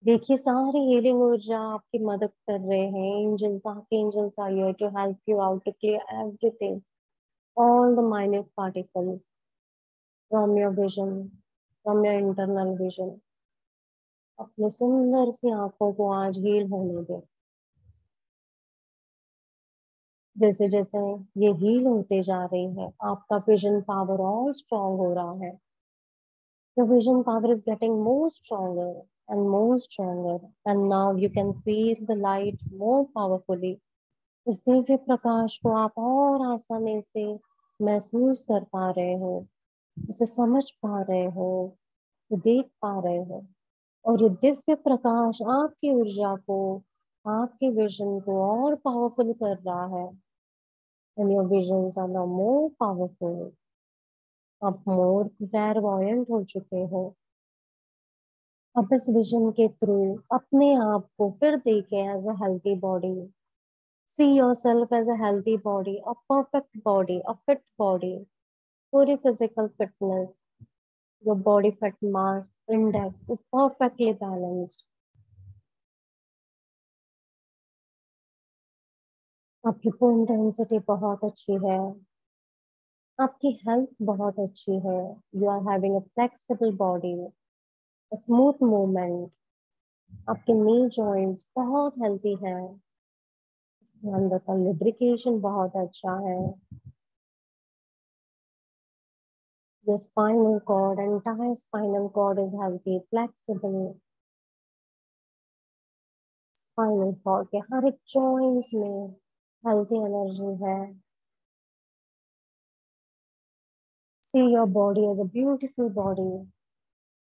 देखिए सारी हीलिंग ऊर्जा आपकी मदद कर रहे हैं। एंजल्स, आपके angels are here to help you out, to clear everything, all the minute particles from your vision, from your internal vision। अपने सुंदर सी आंखों को आज हील होने दें। जैसे जैसे ये हील होते जा रही है, आपका विजन पावर और स्ट्रॉन्ग हो रहा है। Your vision power is getting more stronger and more stronger, and now you can feel the light more powerfully। इस दिव्य प्रकाश को आप और आसानी से महसूस कर पा रहे हो, उसे समझ पा रहे हो, देख पा रहे हो। और ये दिव्य प्रकाश आपकी ऊर्जा को, आपके विजन को और पावरफुल कर रहा है। And your visions are now more powerful। आप मोर क्लैरवॉयंट हो चुके हो। अब इस विजन के थ्रू अपने आप को फिर देखें as a healthy body. See yourself as a healthy body, a perfect body, a fit body, पूरी physical fitness. Your body fat mass index is perfectly balanced. आपकी बोन डेंसिटी बहुत अच्छी है. आपकी हेल्थ बहुत अच्छी है. You are having a flexible body, a smooth movement. आपके नी जॉइंट्स बहुत हेल्थी है. इसके अंदर का लुब्रिकेशन बहुत अच्छा है. Your spinal cord, entire spinal cord is healthy, flexible. Spinal cord के हर एक जॉइंट्स में हेल्थी एनर्जी है. See your body as a beautiful body.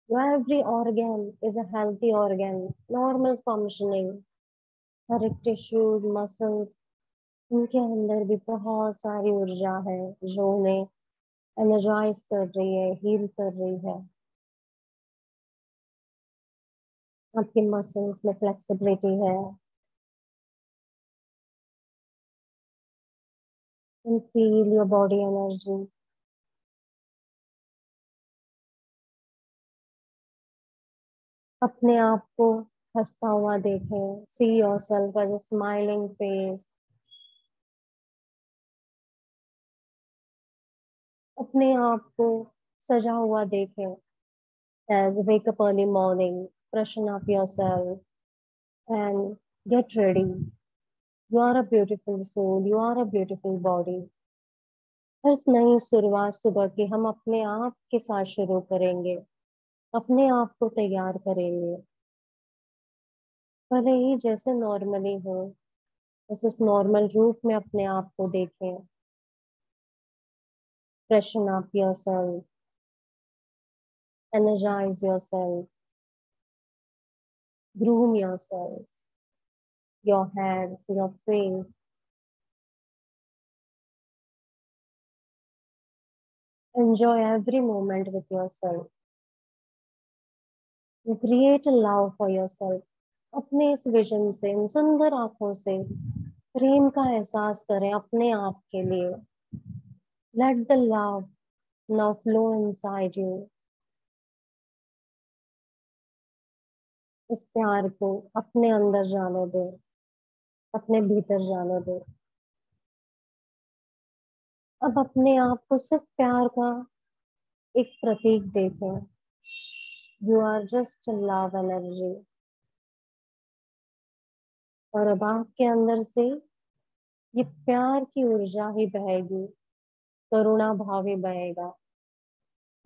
Your every organ is a healthy organ, normal functioning. हर एक tissues, muscles, उनके अंदर भी बहुत सारी ऊर्जा है जो उन्हें एनर्जाइज कर रही है, हील कर रही है. आपके मसल्स में फ्लेक्सिबिलिटी है. And feel your body energy. अपने आप को हंसता हुआ देखें. See yourself as a smiling face. अपने आप को सजा हुआ देखें. As wake up early morning, freshen up yourself and get ready. You are a beautiful soul. You are a beautiful body. हर नई शुरुआत सुबह की हम अपने आप के साथ शुरू करेंगे. अपने आप को तैयार करेंगे. भले ही जैसे नॉर्मली हो, बस उस नॉर्मल रूप में अपने आप को देखें. Freshen up yourself. Energize yourself. Groom yourself. Your hands, your face. Enjoy every moment with yourself. Create a love for yourself. अपने इस विजन से, इन सुंदर आंखों से प्रेम का एहसास करें अपने आप के लिए. Let the love now flow inside you. इस प्यार को अपने अंदर जाने दो, अपने भीतर जाने दो. अब अपने आप को सिर्फ प्यार का एक प्रतीक देखें. You are just a love energy. और अब आपके अंदर से ये प्यार की ऊर्जा ही बहेगी, करुणा भाव ही बहेगा.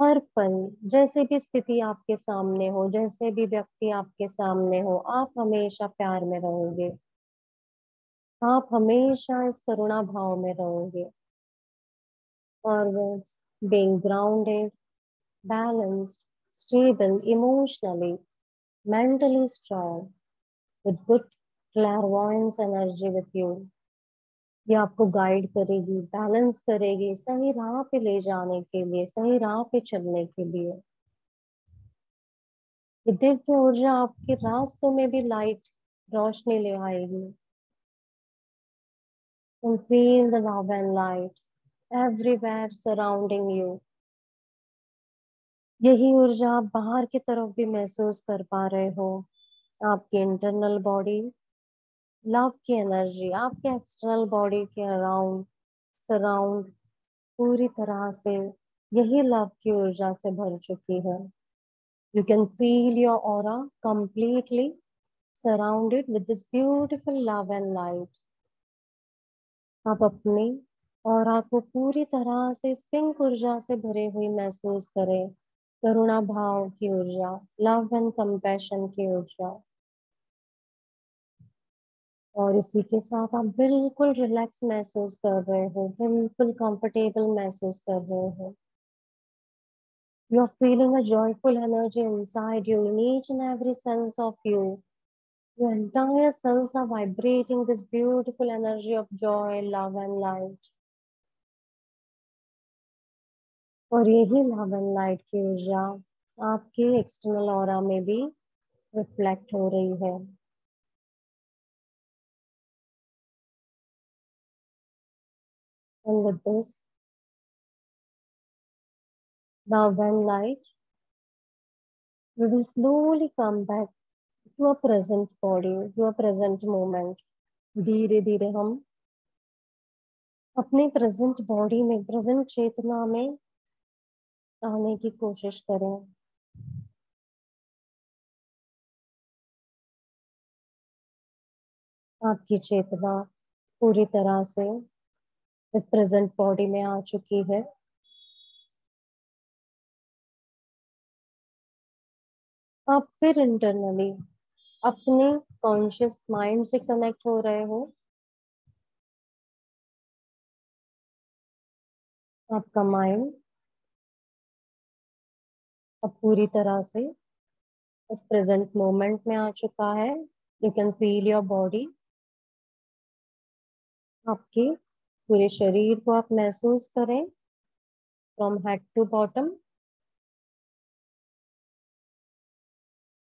हर पल जैसे भी स्थिति आपके सामने हो, जैसे भी व्यक्ति आपके सामने हो, आप हमेशा प्यार में रहोगे. आप हमेशा इस करुणा भाव में रहोगे. Always being grounded, balanced, stable, emotionally, mentally strong, with good clairvoyance energy with you. ये आपको गाइड करेगी, बैलेंस करेगी, सही राह पे ले जाने के लिए, सही राह पे चलने के लिए. ये दिव्य ऊर्जा आपके रास्तों में भी लाइट, रोशनी ले आएगी. And feel the love and light everywhere surrounding you. यही ऊर्जा आप बाहर की तरफ भी महसूस कर पा रहे हो. आपकी इंटरनल बॉडी लव की एनर्जी आपके एक्सटर्नल बॉडी के अराउंड सराउंड पूरी तरह से यही लव की ऊर्जा से भर चुकी है. You can feel your aura completely surrounded with this beautiful love and light. आप अपनी ऑरा को पूरी तरह से इस पिंक ऊर्जा से भरे हुई महसूस करें. करुणा भाव की ऊर्जा, लव एंड कंपैशन की ऊर्जा. और इसी के साथ आप बिल्कुल रिलैक्स महसूस कर रहे हो, बिल्कुल कंफर्टेबल महसूस कर रहे हो. You are feeling a joyful energy inside you, in each and every cells of you. Your entire cells are vibrating this beautiful energy of joy, love and light. और यही लव एंड लाइट की ऊर्जा आपके external aura में भी reflect हो रही है. And with this love and light, We will slowly come back to our present body, to our present moment. धीरे धीरे हम अपने प्रेजेंट बॉडी में, प्रेजेंट चेतना में आने की कोशिश करें। आपकी चेतना पूरी तरह से इस प्रेजेंट बॉडी में आ चुकी है। आप फिर इंटरनली अपने कॉन्शियस माइंड से कनेक्ट हो रहे हो। आपका माइंड अब पूरी तरह से इस प्रेजेंट मोमेंट में आ चुका है। You can feel your body. आपके पूरे शरीर को आप महसूस करें फ्रॉम हेड टू बॉटम।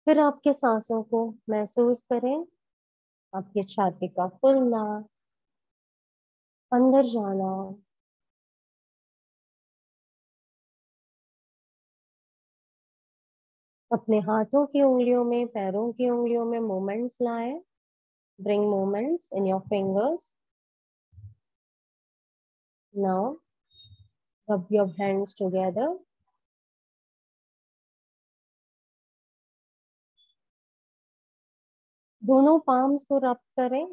फिर आपके सांसों को महसूस करें, आपकी छाती का फूलना, अंदर जाना। अपने हाथों की उंगलियों में, पैरों की उंगलियों में मूवमेंट्स लाएं। Bring movements in your fingers. Now rub your hands together. दोनों पाम्स को रब करें,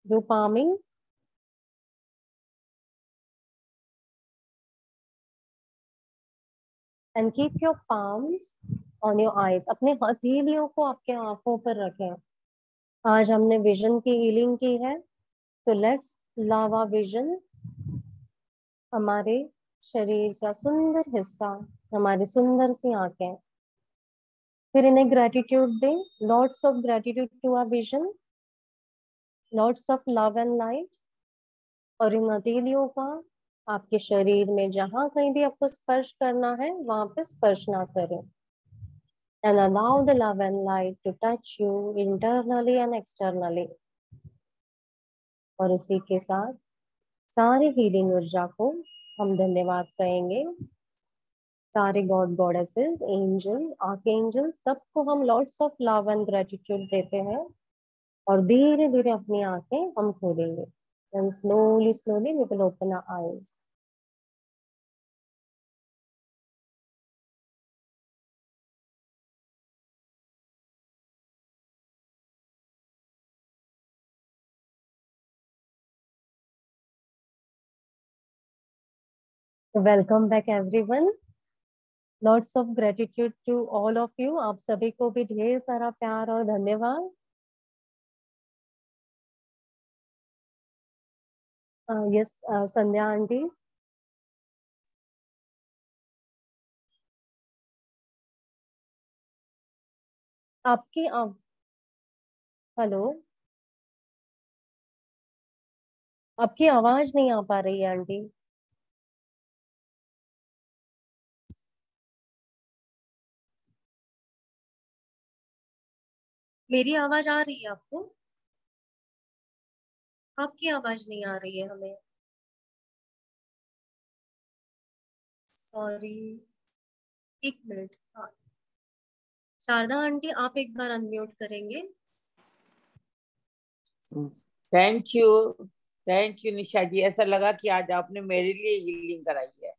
do palming. And keep your palms on your eyes. अपने हथेलियों को आपके आंखों पर रखें। आज हमने विजन की हीलिंग की है, तो लेट्स लव आवर विजन। हमारे शरीर का सुंदर हिस्सा, हमारी सुंदर सी आंखें। फिर इन्हें ग्रेटिट्यूड दें। Lots of gratitude to our vision, lots of love and light. और इन हथेलियों का आपके शरीर में जहां कहीं भी आपको स्पर्श करना है वहां पे स्पर्श ना करें। And allow the love and light to touch you internally and externally. और इसी के साथ सारी हीलिंग ऊर्जा को हम धन्यवाद कहेंगे। सारे गॉड गॉडेसेस, एंजल्स, आर्कएंजल्स, सबको हम lots of love and gratitude देते हैं। और धीरे धीरे अपनी आंखें हम खोलेंगे। And slowly, slowly we will open our eyes. Welcome back everyone. Lots of gratitude to all of you. आप सभी को भी ढेर सारा प्यार और धन्यवाद। यस संध्या आंटी। आपकी हेलो, आपकी आवाज नहीं आ पा रही है आंटी। मेरी आवाज आ रही है आपको? आपकी आवाज नहीं आ रही है हमें। सॉरी, एक मिनट। हाँ, शारदा आंटी आप एक बार अनम्यूट करेंगे? थैंक यू निशा जी। ऐसा लगा कि आज आपने मेरे लिए हीलिंग कराई है।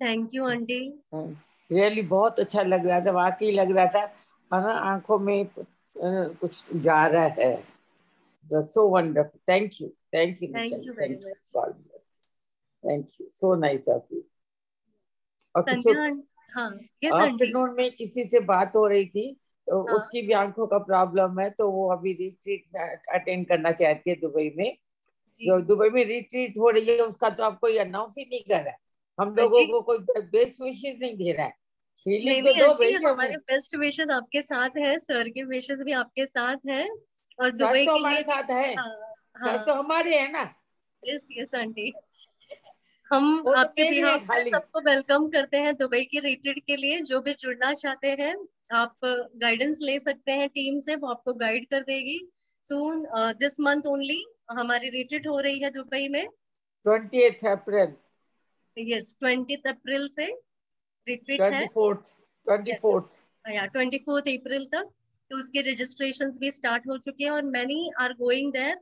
Thank you aunty. रियली बहुत अच्छा लग रहा था, वाकई लग रहा था है ना, आंखों में कुछ जा रहा है। So wonderful. Thank you Nisha ji. Very much. God bless. Thank you, so nice of you. और संध्या हाँ, यस आंटी। आफ्टरनून में किसी से बात हो रही थी, तो हाँ उसकी भी आंखों का प्रॉब्लम है, तो वो अभी रिट्रीट अटेंड करना चाहती है दुबई में। जो दुबई में रिट्रीट हो रही है उसका तो आपको अनाउंस ही नहीं कर रहा है। हम लोगों जी को कोई बेस्ट विशेष नहीं दे रहा है। नहीं फीलिंग तो नहीं दो आंटी, भाई हमें। हमारे बेस्ट विशेस आपके साथ है, सर के विशेस भी आपके साथ है, और सर दुबई तो के हमारे लिए भी। साथ है। हाँ सर तो हाँ, हमारे है ना। Yes yes aunty. हम वो तो आपके मेरी है बिहाफ पे खाली। सबको वेलकम करते हैं दुबई की रिट्रीट के लिए। जो भी जुड़ना चाहते हैं, आप गाइडेंस ले सकते हैं टीम से, वो आपको गाइड कर देगी। सून दिस मंथ ओनली हमारी रिट्रीट हो रही है दुबई में। 20 अप्रैल। यस, 20 अप्रैल से रिट्रीट है। 24 24th। या 24 अप्रैल तक। तो उसके रजिस्ट्रेशंस भी स्टार्ट हो चुके हैं और मैनी आर गोइंग देयर।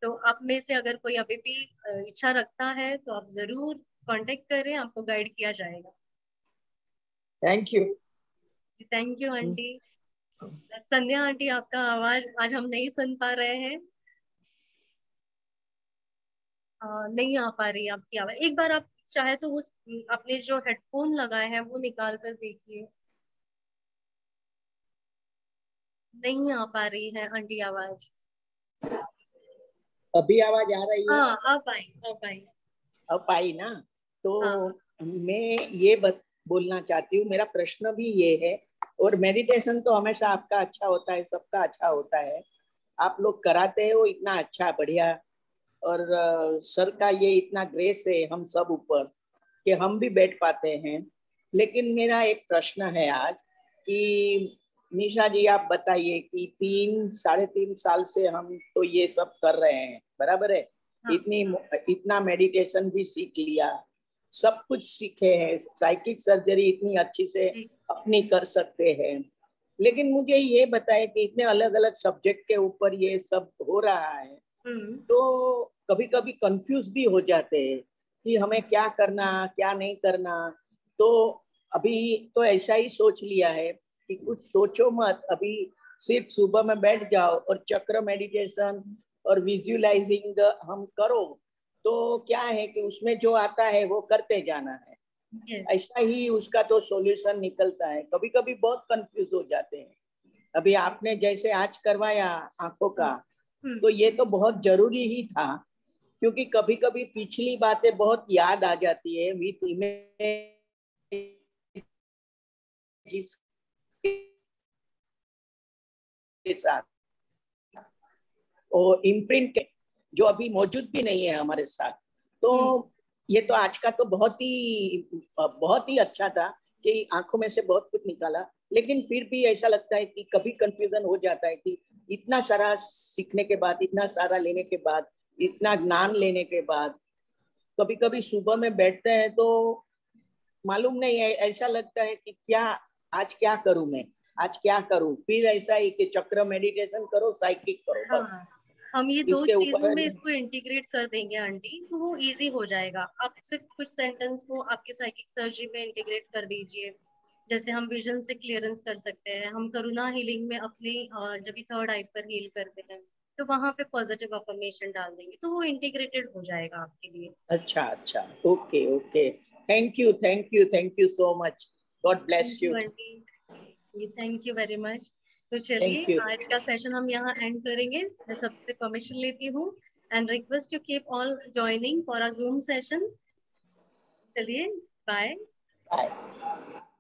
तो आप में से अगर कोई अभी भी इच्छा रखता है तो आप जरूर कांटेक्ट करें, आपको गाइड किया जाएगा। Thank you. Thank you aunty. Sandhya aunty, आपका आवाज आज हम नहीं सुन पा रहे हैं। नहीं आ पा रही आपकी आवाज। एक बार आप चाहे तो उस अपने जो हेडफोन लगाए हैं वो निकाल कर देखिए। नहीं आ पा रही है आंटी आवाज। अभी आवाज आ रही है? हाँ, अब आई, अब आई। अब आई ना? तो हाँ। मैं ये बोलना चाहती हूँ, मेरा प्रश्न भी ये है, और मेडिटेशन तो हमेशा आपका अच्छा होता है, सबका अच्छा होता है, आप लोग कराते हो इतना अच्छा, बढ़िया। और सर का ये इतना ग्रेस है हम सब ऊपर कि हम भी बैठ पाते हैं। लेकिन मेरा एक प्रश्न है आज कि निशा जी आप बताइए कि 3-3.5 साल से हम तो ये सब कर रहे हैं, बराबर है? हाँ। इतना मेडिटेशन भी सीख लिया, सब कुछ सीखे हैं, साइकिक सर्जरी इतनी अच्छी से अपनी कर सकते हैं। लेकिन मुझे ये बताए कि इतने अलग अलग सब्जेक्ट के ऊपर ये सब हो रहा है, तो कभी कभी कंफ्यूज भी हो जाते हैं कि हमें क्या करना क्या नहीं करना। तो अभी तो ऐसा ही सोच लिया है कि कुछ सोचो मत, अभी सिर्फ सुबह में बैठ जाओ और चक्र मेडिटेशन और विजुअलाइजिंग हम करो, तो क्या है कि उसमें जो आता है वो करते जाना है। Yes. ऐसा ही उसका तो सॉल्यूशन निकलता है। कभी कभी बहुत कंफ्यूज हो जाते हैं। अभी आपने जैसे आज करवाया आंखों का, तो ये तो बहुत जरूरी ही था, क्योंकि कभी कभी पिछली बातें बहुत याद आ जाती है विथ इमेज के साथ, और इम्प्रिंट जो अभी मौजूद भी नहीं है हमारे साथ। तो ये तो आज का तो बहुत ही अच्छा था कि आंखों में से बहुत कुछ निकाला। लेकिन फिर भी ऐसा लगता है कि कभी कंफ्यूजन हो जाता है कि इतना सारा सीखने के बाद, इतना सारा लेने के बाद, इतना ज्ञान लेने के बाद, कभी कभी सुबह में बैठते हैं तो मालूम नहीं है, ऐसा लगता है कि क्या आज क्या करूं मैं, आज क्या करूं। फिर ऐसा ही कि चक्र मेडिटेशन करो, साइकिक करो, बस। हाँ, हम ये दो इसके चीजों ऊपर में इसको इंटीग्रेट कर देंगे आंटी, तो वो इजी हो जाएगा। आप सिर्फ कुछ सेंटेंस को आपके साइकिक सर्जरी में इंटीग्रेट कर दीजिए। जैसे हम विजन से क्लियरेंस कर सकते हैं, हम करुणा हीलिंग में अपने जब भी थर्ड आई पर हील करते हैं तो वहां पे पॉजिटिव अफर्मेशन डाल देंगे, तो वो इंटीग्रेटेड हो जाएगा आपके लिए। अच्छा अच्छा, okay okay, thank you thank you thank you so much, god bless thank you. You aunty, thank you very much. तो थैंक चलिए यू। आज का सेशन हम यहाँ एंड करेंगे। मैं सबसे परमिशन लेती हूँ and request to keep all joining for a zoom session. चलिए, बाय। बाय।